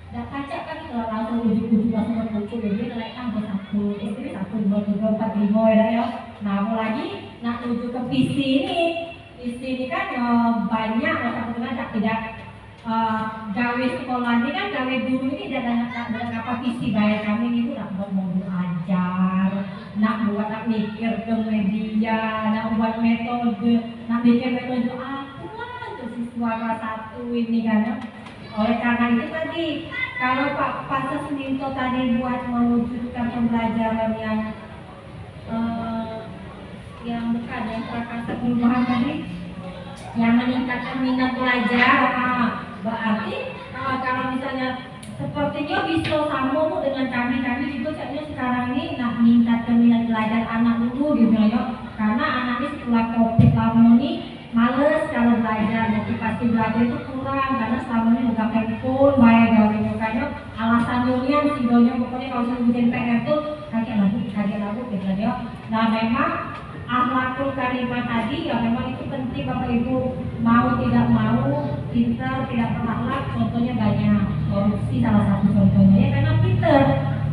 Dan kaca kan langsung ujuk-ujuk langsung berkumpul jadi naik tanggo 1, istri 1, 2, 3, 4, 5 ya. Nah apalagi nak tuju ke visi ini kan banyak orang tidak gawe sekolah ini kan gawe guru ini dalam apa visi bayar kami itu nak mau ajar, nak buat nak mikir ke media, nak buat metode, nak mikir metode apa untuk siswa 1 ini kan. Oleh karena itu tadi kalau Pak Sasminto tadi buat mewujudkan pembelajaran yang bukan yang prakasa perubahan tadi yang meningkatkan minat belajar, berarti kalau misalnya sepertinya bisa sama dengan kami juga kayaknya sekarang ini nak meningkatkan minat belajar anak dulu gitu ya, karena anak ini setelah COVID lama ini males kalau belajar, motivasi belajar itu kurang karena selama ini udah handphone baik gawe kayaknya alasan dunia sidonya pokoknya kalau sudah bikin PR tuh kaget lagu gitu ya. Nah memang akhlakul karimah tadi ya memang itu penting Bapak Ibu, mau tidak mau, pintar tidak berakhlak, contohnya banyak, korupsi salah satu contohnya ya karena pintar,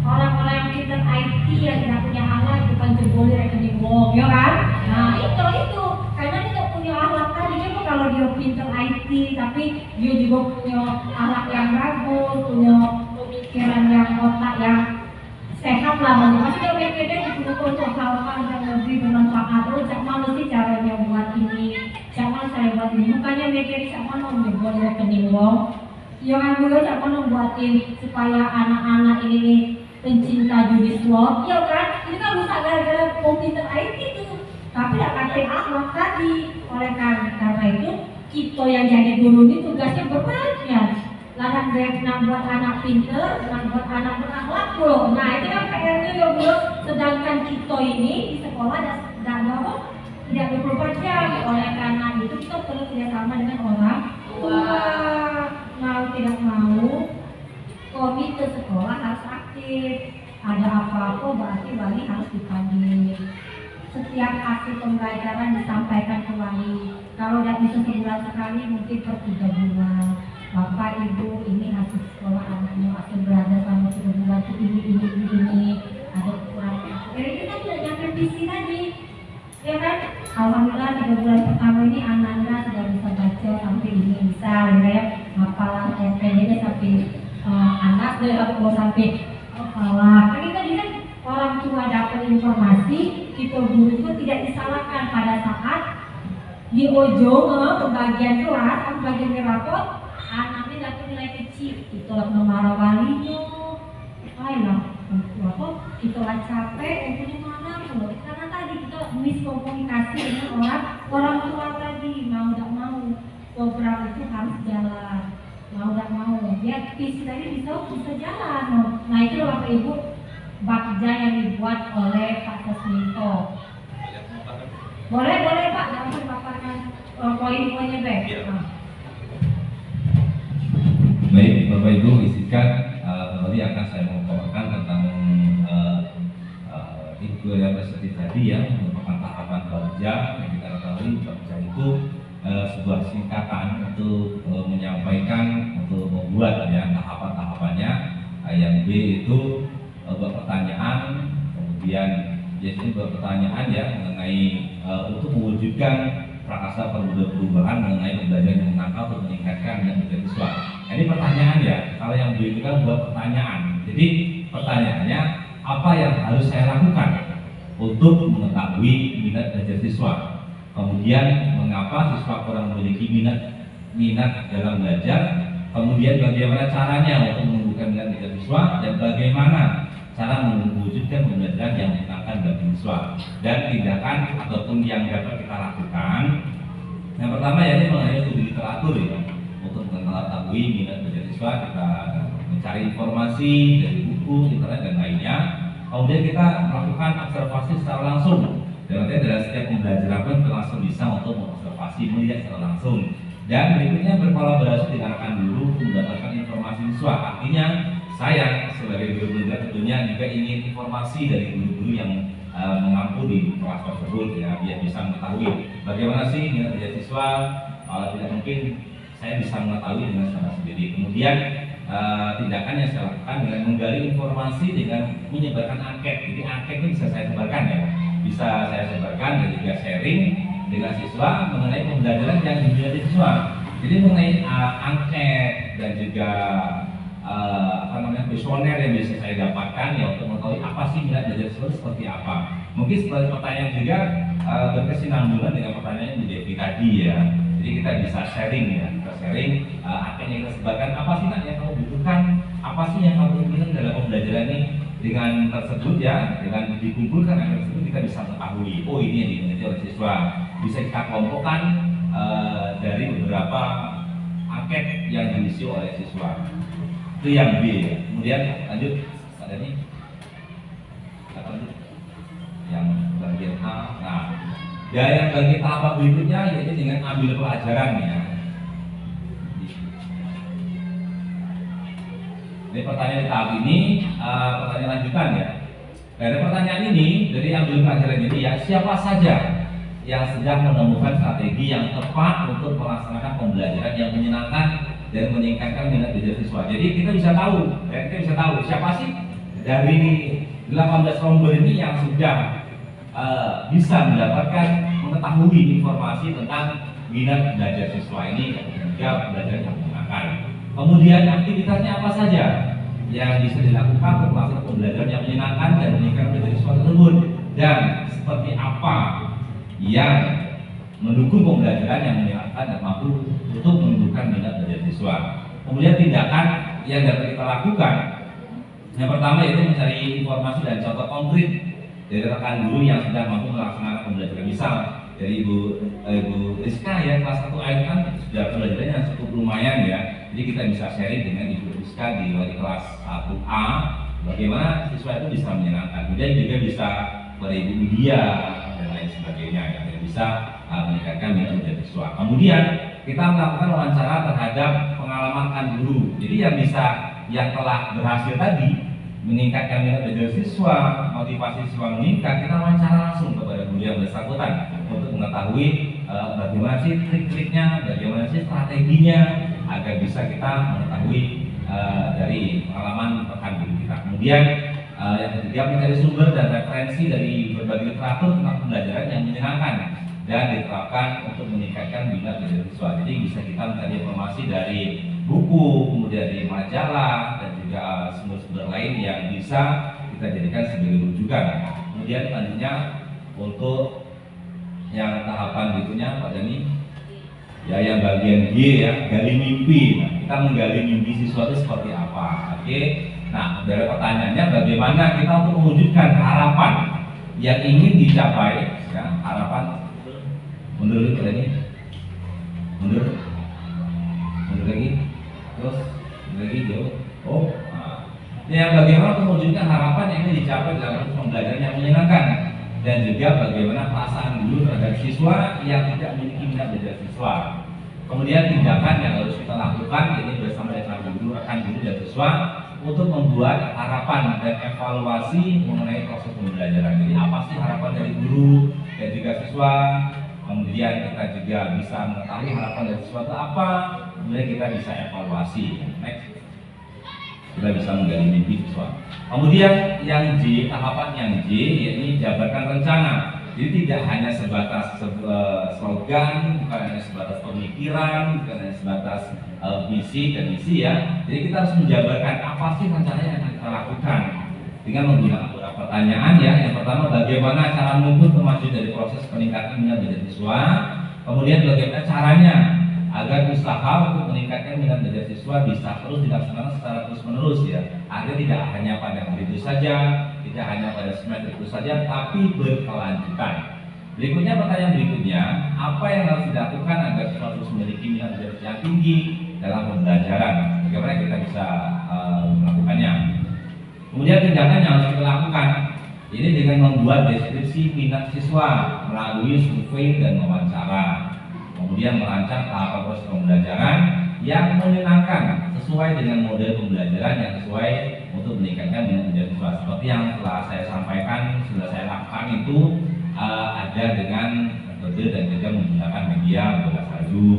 orang-orang yang pintar IT yang tidak punya akhlak bukan jebol rekening wong ya kan. Nah itu karena dia tidak punya akhlak tadi, coba kalau dia pintar IT tapi dia juga punya akhlak yang bagus, punya pemikiran yang otak yang sehat lah, masih dia mikirnya untuk hal-hal yang lebih bermanfaat. Oh, cak mana sih caranya buat ini? Cak mana saya buat ini? Bukannya mikirin cak mana menjual rekening wong. Yang aku cak mana buatin supaya anak-anak ini pencinta judi slot. Iya kan? Ini kan rusak gara-gara komputer IT itu. Tapi tidak pakai akhlak tadi. Oleh karena itu kita yang jadi guru ini tugasnya berbanyak. Lahan nak buat anak pinter, nak buat anak berakhlak loh. Nah itu kan PR-nya ya Bu. Sedangkan kita ini di sekolah dan tidak 24 jam. Oleh karena itu kita perlu kerjasama dengan orang tua. Mau tidak mau, komite sekolah harus aktif. Ada apa-apa berarti wali harus dipanggil. Setiap hasil pembelajaran disampaikan ke wali. Kalau tidak bisa sebulan sekali mungkin per 3 bulan. Bapak Ibu ini hasil sekolah anaknya hasil belajar selama 3 bulan itu ini ada kurang. Jadi kita sudah nyampe visi tadi, ya kan? Alhamdulillah 3 bulan pertama ini anak-anak sudah bisa baca sampai ini bisa, ya. Hafalan NPD sampai anak sudah mau sampai hafalan. Kan kita orang tua dapat informasi, kita guru itu tidak disalahkan pada saat di ujung pembagian kelas, pembagian rapot. Anaknya dapat nilai kecil, itulah marah walinya. Ayolah, kita capek, punya mana loh. Karena tadi kita miskomunikasi dengan orang tua tadi, mau tidak mau program itu harus jalan, mau tidak mau. Ya visi tadi bisa jalan. Nah itu Bapak Ibu bagja yang dibuat oleh Pak Sasminto. Boleh Pak, jangan paparkan poin-poinnya baik. Baik, Bapak Ibu, izinkan kembali akan saya mengungkapkan tentang itu yang seperti tadi ya, merupakan tahapan bagja. Yang kita ketahui bagja itu sebuah singkatan untuk menyampaikan, untuk membuat ya tahapan-tahapannya. Yang B itu berpertanyaan, kemudian biasanya berpertanyaan ya mengenai untuk mewujudkan prakarsa perubahan mengenai pembelajaran yang menangkal untuk meningkatkan minat belajar siswa. Ini pertanyaan ya, kalau yang beliau itu kan buat pertanyaan. Jadi pertanyaannya, apa yang harus saya lakukan untuk mengetahui minat belajar siswa? Kemudian mengapa siswa kurang memiliki minat dalam belajar? Kemudian bagaimana caranya untuk menumbuhkan minat belajar siswa, dan bagaimana cara mewujudkan pembelajaran yang menyenangkan bagi siswa, dan tindakan ataupun yang dapat kita lakukan. Yang pertama yaitu mengenai studi literatur ya, untuk mengetahui minat belajar siswa kita mencari informasi dari buku, internet dan lainnya. Kemudian kita melakukan observasi secara langsung. Dan nanti dalam setiap pembelajaran pun kita langsung bisa untuk mengobservasi, melihat secara langsung. Dan berikutnya berkolaborasi dengan rekan guru untuk mendapatkan informasi siswa. Artinya saya sebagai guru belajar tentunya juga ingin informasi dari guru-guru yang mengampu di kelas tersebut ya, biar bisa mengetahui bagaimana sih minat belajar siswa. Kalau tidak mungkin saya bisa mengetahui dengan cara sendiri. Kemudian tindakan yang saya lakukan dengan menggali informasi dengan menyebarkan angket. Jadi angket itu bisa saya sebarkan ya, bisa saya sebarkan dan juga sharing dengan siswa mengenai pembelajaran yang diminati siswa. Jadi mengenai angket dan juga kuesioner yang bisa saya dapatkan ya, untuk mengetahui apa sih minat belajar siswa seperti apa. Mungkin sebagai pertanyaan juga berkesinambungan dengan pertanyaan di Devi tadi ya. Jadi kita bisa sharing ya, kita sharing angket yang kita sebarkan, apa sih nak yang kamu butuhkan, apa sih yang kamu inginkan dalam pembelajaran ini. Dengan tersebut ya, dengan dikumpulkan angket tersebut kita bisa mengetahui, oh ini yang diminati oleh siswa. Bisa kita kelompokkan dari beberapa angket yang diisi oleh siswa. Itu yang B ya. Kemudian lanjut Pak Dani, yang bagian A. Nah, dan yang bagian tahap berikutnya yaitu dengan ambil pelajaran ya. Jadi pertanyaan di tahap ini pertanyaan lanjutan ya. Dari pertanyaan ini, dari ambil pelajaran ini ya, siapa saja yang sedang menemukan strategi yang tepat untuk melaksanakan pembelajaran yang menyenangkan dan meningkatkan minat belajar siswa. Jadi kita bisa tahu, ya, kita bisa tahu siapa sih dari 18 rombongan ini yang sudah bisa mendapatkan mengetahui informasi tentang minat belajar siswa ini dan juga belajar yang menyenangkan. Kemudian aktivitasnya apa saja yang bisa dilakukan untuk melaksanakan pembelajaran yang menyenangkan dan meningkatkan belajar siswa tersebut, dan seperti apa yang mendukung pembelajaran yang menyenangkan dan mampu untuk menumbuhkan minat belajar siswa. Kemudian tindakan yang dapat kita lakukan, yang pertama yaitu mencari informasi dan contoh konkret dari rekan guru yang sedang mampu melaksanakan pembelajaran. Misal dari Ibu Rizka ya, kelas 1A kan sudah pembelajarannya cukup lumayan ya. Jadi kita bisa sharing dengan Ibu Rizka di kelas 1A bagaimana siswa itu bisa menyenangkan. Kemudian juga bisa pada Ibu Media dan lain sebagainya yang bisa meningkatkan minat belajar siswa. Kemudian kita melakukan wawancara terhadap pengalaman rekan guru. Jadi yang telah berhasil tadi meningkatkan minat belajar siswa, motivasi siswa meningkat, kita wawancara langsung kepada guru yang bersangkutan untuk mengetahui bagaimana sih trik-triknya, bagaimana sih strateginya agar bisa kita mengetahui dari pengalaman rekan guru kita. Kemudian yang ketiga, mencari sumber dan referensi dari berbagai literatur tentang pembelajaran yang menyenangkan dan diterapkan untuk meningkatkan minat belajar siswa. Jadi bisa kita mencari informasi dari buku, kemudian dari majalah dan juga sumber-sumber lain yang bisa kita jadikan sebagai rujukan. Kemudian selanjutnya untuk yang tahapan berikutnya Pak Dani ya, yang bagian G ya, gali mimpi. Nah, kita menggali mimpi siswa itu seperti apa? Oke. Nah, dari pertanyaannya bagaimana kita untuk mewujudkan harapan yang ingin dicapai ya, harapan mundur lagi, mundur lagi, terus lagi jauh. Oh, nah. Yang bagaimana untuk mewujudkan harapan yang ingin dicapai dalam proses pembelajaran yang menyenangkan, dan juga bagaimana perasaan guru terhadap siswa yang tidak memiliki minat belajar siswa. Kemudian tindakan yang harus kita lakukan ini bersama dengan guru, rekan guru dan siswa untuk membuat harapan dan evaluasi mengenai proses pembelajaran. Jadi apa sih harapan dari guru dan juga siswa? Kemudian kita juga bisa mengetahui harapan dari siswa itu apa. Kemudian kita bisa evaluasi. Next, kita bisa menggali mimpi siswa. Kemudian yang J, tahapan yang J, yaitu jabarkan rencana Jadi tidak hanya sebatas slogan, bukan hanya sebatas pemikiran, bukan hanya sebatas visi dan misi ya. Jadi kita harus menjabarkan apa sih rencana yang akan kita lakukan dengan menggunakan beberapa pertanyaan ya. Yang pertama, bagaimana cara mengukur kemajuan dari proses peningkatan minat belajar siswa. Kemudian bagaimana caranya agar usaha untuk meningkatkan minat belajar siswa bisa terus dilaksanakan secara terus menerus ya. Artinya tidak hanya pada hari itu saja, tidak hanya pada semester itu saja, tapi berkelanjutan. Berikutnya, pertanyaan berikutnya, apa yang harus dilakukan agar siswa terus memiliki minat belajar yang tinggi dalam pembelajaran? Bagaimana kita bisa melakukannya? Kemudian tindakan yang harus kita lakukan ini dengan membuat deskripsi minat siswa melalui survei dan wawancara. Kemudian merancang tahapan proses pembelajaran yang menyenangkan sesuai dengan model pembelajaran yang sesuai untuk meningkatkan minat belajar siswa. Seperti yang telah saya sampaikan, sudah saya lakukan itu ada dengan metode dan juga menggunakan media bola salju.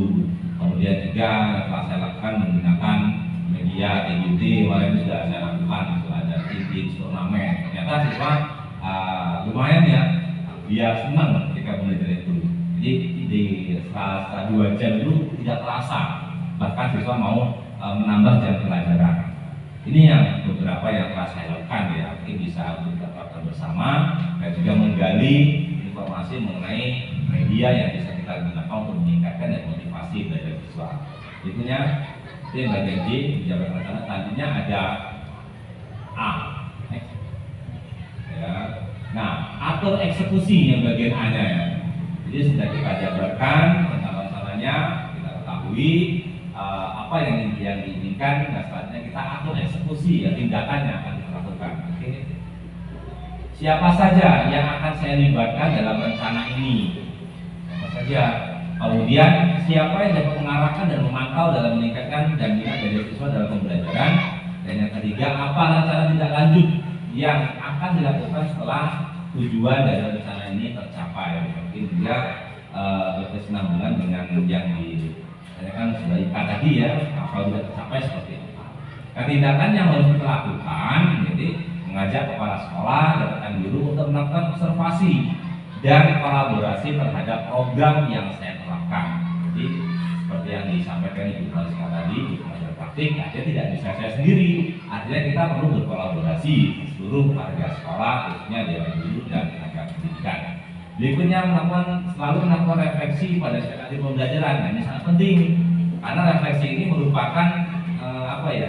Kemudian juga telah saya lakukan menggunakan media TGT, kemarin sudah saya lakukan itu ada titik turnamen. Ternyata siswa lumayan ya, dia senang ketika belajar itu. Jadi di selasa 2 jam itu tidak terasa, bahkan siswa mau menambah jam pelajaran. Ini yang beberapa yang telah saya lakukan ya, mungkin bisa kita lakukan bersama dan juga menggali informasi mengenai media yang bisa kita gunakan untuk meningkatkan dan motivasi belajar siswa. Berikutnya, ini bagian J, jawaban rencana. Selanjutnya ada A. Ya. Nah, atur eksekusi yang bagian A-nya ya. Jadi sudah kita jabarkan tentang rencananya, kita ketahui apa yang diinginkan, dan selanjutnya kita atur eksekusi ya, tindakannya akan kita lakukan. Oke. Siapa saja yang akan saya libatkan dalam rencana ini? Siapa saja. Kemudian siapa yang dapat mengarahkan dan memantau dalam meningkatkan dan minat belajar siswa dalam pembelajaran? Dan yang ketiga, apa rencana tindak lanjut yang akan dilakukan setelah tujuan dari rencana ini tercapai? Mungkin juga berkesinambungan dengan yang ditanyakan sudah IPA tadi ya, kalau sudah tercapai seperti apa. Nah, tindakan yang harus kita lakukan, jadi mengajak kepala sekolah dan rekan guru untuk melakukan observasi dan kolaborasi terhadap program yang saya terapkan. Jadi seperti yang disampaikan Ibu Mariska tadi, di pelajaran praktik, artinya tidak bisa saya sendiri. Artinya kita perlu berkolaborasi seluruh warga sekolah, khususnya dewan guru dan tenaga pendidikan. Berikutnya, selalu melakukan refleksi pada setiap hari pembelajaran. Nah, ini sangat penting karena refleksi ini merupakan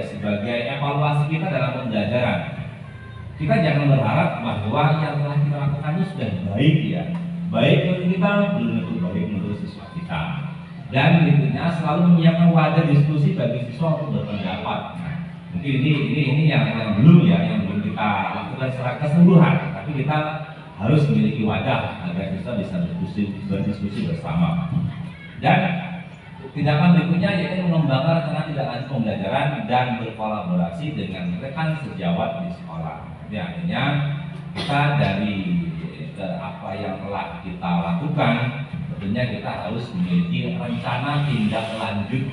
sebagai evaluasi kita dalam pembelajaran. Kita jangan berharap bahwa yang telah kita lakukan itu sudah baik ya, baik menurut kita, belum tentu baik menurut siswa kita. Dan berikutnya, selalu menyiapkan wadah diskusi bagi siswa untuk berpendapat. Nah, mungkin ini yang belum ya, yang belum kita lakukan secara keseluruhan, tapi kita harus memiliki wadah agar siswa bisa berdiskusi bersama. Dan tindakan berikutnya yaitu mengembangkan rencana tindak lanjut pembelajaran dan berkolaborasi dengan rekan sejawat di sekolah. Ini artinya kita dari apa yang telah kita lakukan, tentunya kita harus memiliki rencana tindak lanjut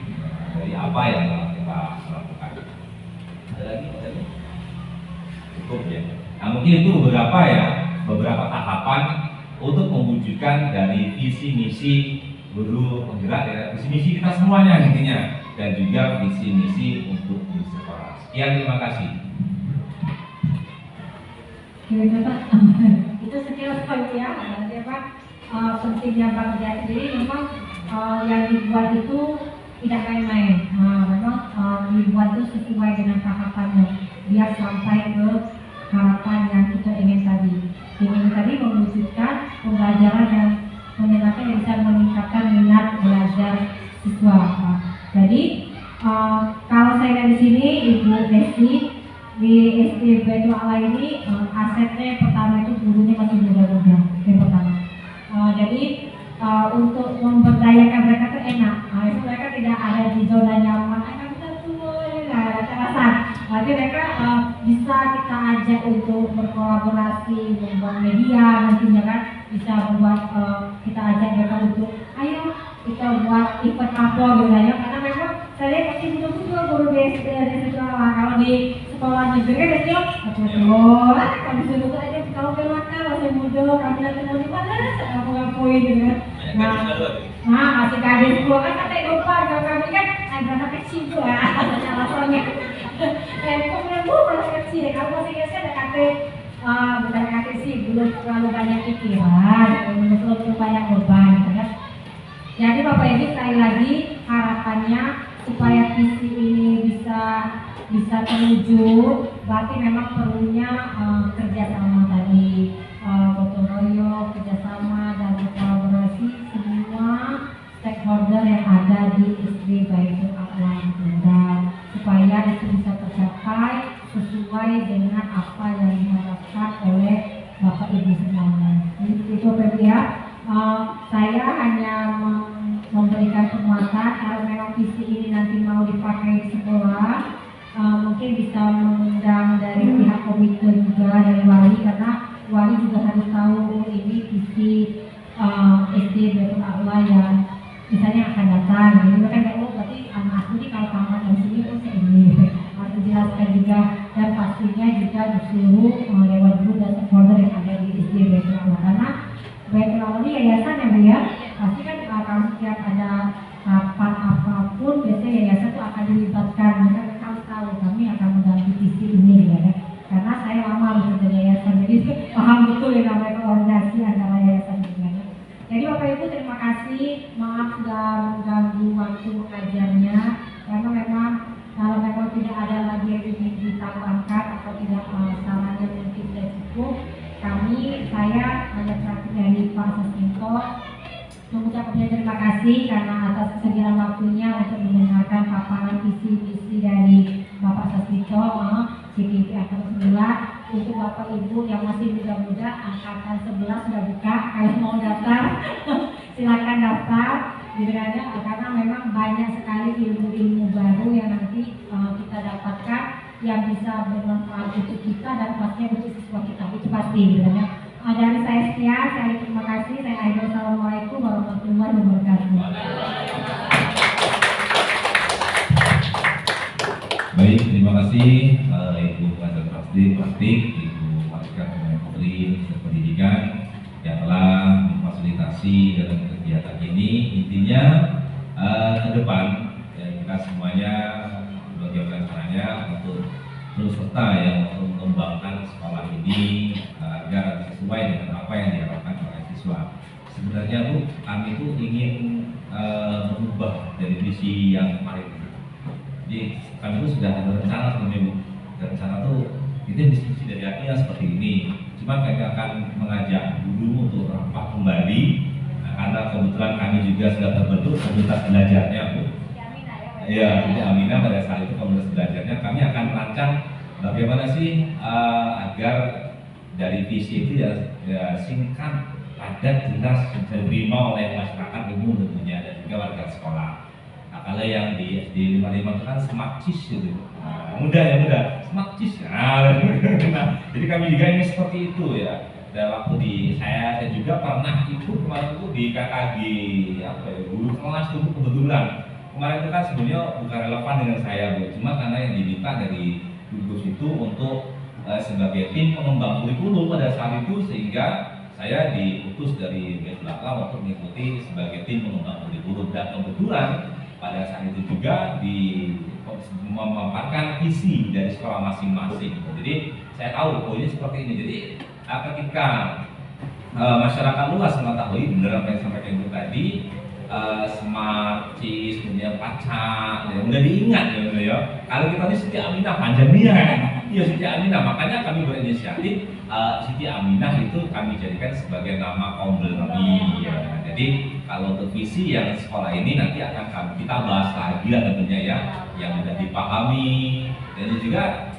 dari apa yang telah kita lakukan. Ada lagi? Cukup ya. Nah, mungkin itu beberapa tahapan untuk mewujudkan dari visi misi guru penggerak ya, visi misi kita semuanya intinya, dan juga visi misi untuk di sekolah. Sekian, terima kasih. Oke, Pak. Itu sekilas poin ya, Pak. Pentingnya belajar. Jadi memang yang dibuat itu tidak main-main. Memang dibuat itu sesuai dengan tahapannya, biar sampai ke harapan yang kita ingin tadi. Ingin tadi mewujudkan pembelajaran yang menyenangkan, yang bisa meningkatkan minat belajar siswa. Jadi kalau saya lihat di sini Ibu Desi di SD Baitul Ala ini asetnya pertama itu gurunya masih muda-muda, yang pertama. Jadi untuk memberdayakan mereka itu enak. Itu mereka tidak ada di zona nyaman. Anak kita tua, nggak ada kekerasan. Jadi mereka bisa kita ajak untuk berkolaborasi, membuat media nantinya kan, bisa membuat kita ajak mereka untuk ayo kita buat event apa gitu ya, karena memang saya lihat masih muda-muda guru di SD di sekolah. Kalau di sekolah negeri kan itu kalau disuruh aja kau belakang masih muda, kami nanti mau di mana? Kamu ngapain gitu? Nah, masih gadis gua kan kata lupa, kalau kami kan ada anak kecil tuh ya, alasannya. Dan kemudian gua masih kecil, kalau masih kecil ada kata bukan kata sih, belum terlalu banyak pikiran, belum terlalu banyak beban, gitu kan. Jadi Bapak Ibu sekali lagi harapannya supaya visi ini bisa terwujud, berarti memang perlunya kerjasama tadi, gotong royong, kerjasama dan kolaborasi semua stakeholder yang ada di SD Baitul Aqlam dan supaya itu bisa tercapai sesuai dengan apa yang diharapkan oleh Bapak Ibu semuanya. Itu Bapak ya. Saya hanya memberikan penguatan kalau memang visi ini nanti mau dipakai di sekolah, mungkin bisa mengundang dari pihak komite juga dari wali, karena wali juga harus tahu ini visi SD Baitul Aqlam yang misalnya akan datang. Jadi mereka nggak tahu berarti anak ini kalau tamat dari sini ini harus dijelaskan juga, dan pastinya juga disuruh lewat guru dan stakeholder yang ada di SD Baitul Aqlam, karena Baitul Aqlam ini yayasan ya Bu ya, pasti kan kalau setiap ada rapat apapun biasanya yayasan itu akan dilibatkan. Mereka harus tahu kami akan mengganti visi ini ya, karena saya lama bekerja di yayasan, jadi paham betul yang namanya koordinasi antara yayasan juga ya. Jadi Bapak Ibu terima kasih, maaf sudah mengganggu waktu mengajarnya, karena memang kalau memang tidak ada lagi yang ingin ditambahkan atau tidak sarannya mungkin tidak cukup, saya hanya terakhir dari Pak Sasminto mengucapkan terima kasih karena atas kesediaan waktunya untuk mendengarkan paparan visi-visi dari Bapak Sasminto CKP Angkatan 9. Untuk Bapak Ibu yang masih muda-muda, Angkatan 11 sudah buka, kalau mau daftar silakan daftar karena memang banyak sekali ilmu-ilmu baru yang nanti kita dapatkan yang bisa bermanfaat untuk kita dan pastinya untuk siswa kita, itu pasti dari saya sekian, saya terima kasih. Saya Aida, assalamualaikum warahmatullahi wabarakatuh. Baik, terima kasih Ibu Pengajar Praktik, Ibu Marika Menteri Pendidikan yang telah memfasilitasi dalam kegiatan ini. Intinya ke depan ya, kita semuanya bagaimana caranya untuk terus serta yang mengembangkan sekolah ini agar sesuai dengan apa yang diharapkan oleh siswa. Sebenarnya Bu, kami itu ingin mengubah dari visi yang kemarin. Jadi kami itu sudah ada rencana sebenarnya Bu. Rencana tuh itu diskusi dari akhirnya seperti ini. Cuma kami akan mengajak guru untuk rapat kembali karena kebetulan kami juga sudah terbentuk komunitas belajarnya Bu. Ya, jadi Aminah pada saat itu komunitas belajarnya kami akan merancang bagaimana sih agar dari visi itu ya singkat, padat, jelas, diterima oleh masyarakat umum tentunya dan juga warga sekolah. Nah, kalau yang di SD 55 itu kan smart cheese gitu, mudah ya mudah, smart cheese. Nah, jadi kami juga ingin seperti itu ya. Dan waktu di saya juga pernah ikut kemarin itu di KKG apa ya, guru kelas dulu kebetulan. Kemarin itu kan sebenarnya bukan relevan dengan saya Bu, cuma karena yang diminta dari gugus itu untuk sebagai tim pengembang kurikulum pada saat itu, sehingga saya diutus dari Baitul Aqlam untuk mengikuti sebagai tim pengembang kurikulum, dan kebetulan pada saat itu juga memaparkan visi dari sekolah masing-masing. Jadi saya tahu ini seperti ini. Jadi ketika masyarakat luas mengetahui benar apa yang disampaikan Ibu tadi, smart cheese, kemudian pacak, ya udah diingat ya. Kalau kita ini Siti Aminah panjangnya kan, iya Siti Aminah. Makanya kami berinisiatif Siti Aminah itu kami jadikan sebagai nama kombelmi. Ya. Jadi kalau untuk visi yang sekolah ini nanti akan kita bahas lagi lah tentunya ya, yang sudah dipahami. Dan juga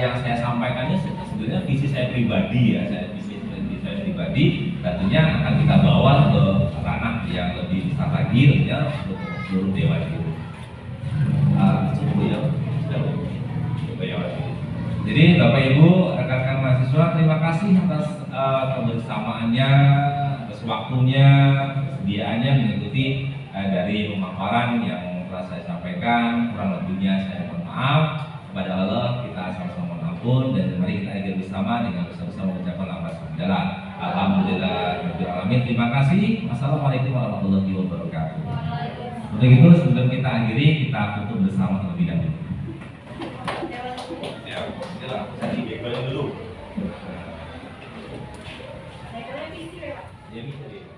yang saya sampaikannya sebenarnya visi saya pribadi ya, visi saya pribadi tentunya akan kita bawa ke ranah yang lebih besar lagi ya, untuk seluruh dewan guru. Jadi Bapak Ibu, rekan-rekan mahasiswa, terima kasih atas kebersamaannya, atas waktunya, kesediaannya mengikuti dari pemaparan yang telah saya sampaikan. Kurang lebihnya saya mohon maaf. Kepada Allah kita sama-sama mohon ampun, dan mari kita ajar bersama dengan bersama-sama mengucapkan alhamdulillah. Alhamdulillah. Terima kasih. Wassalamualaikum warahmatullahi wabarakatuh. Untuk itu sebelum kita akhiri, kita tutup bersama terlebih dahulu. Ya, tadi background dulu. Ya, bisa.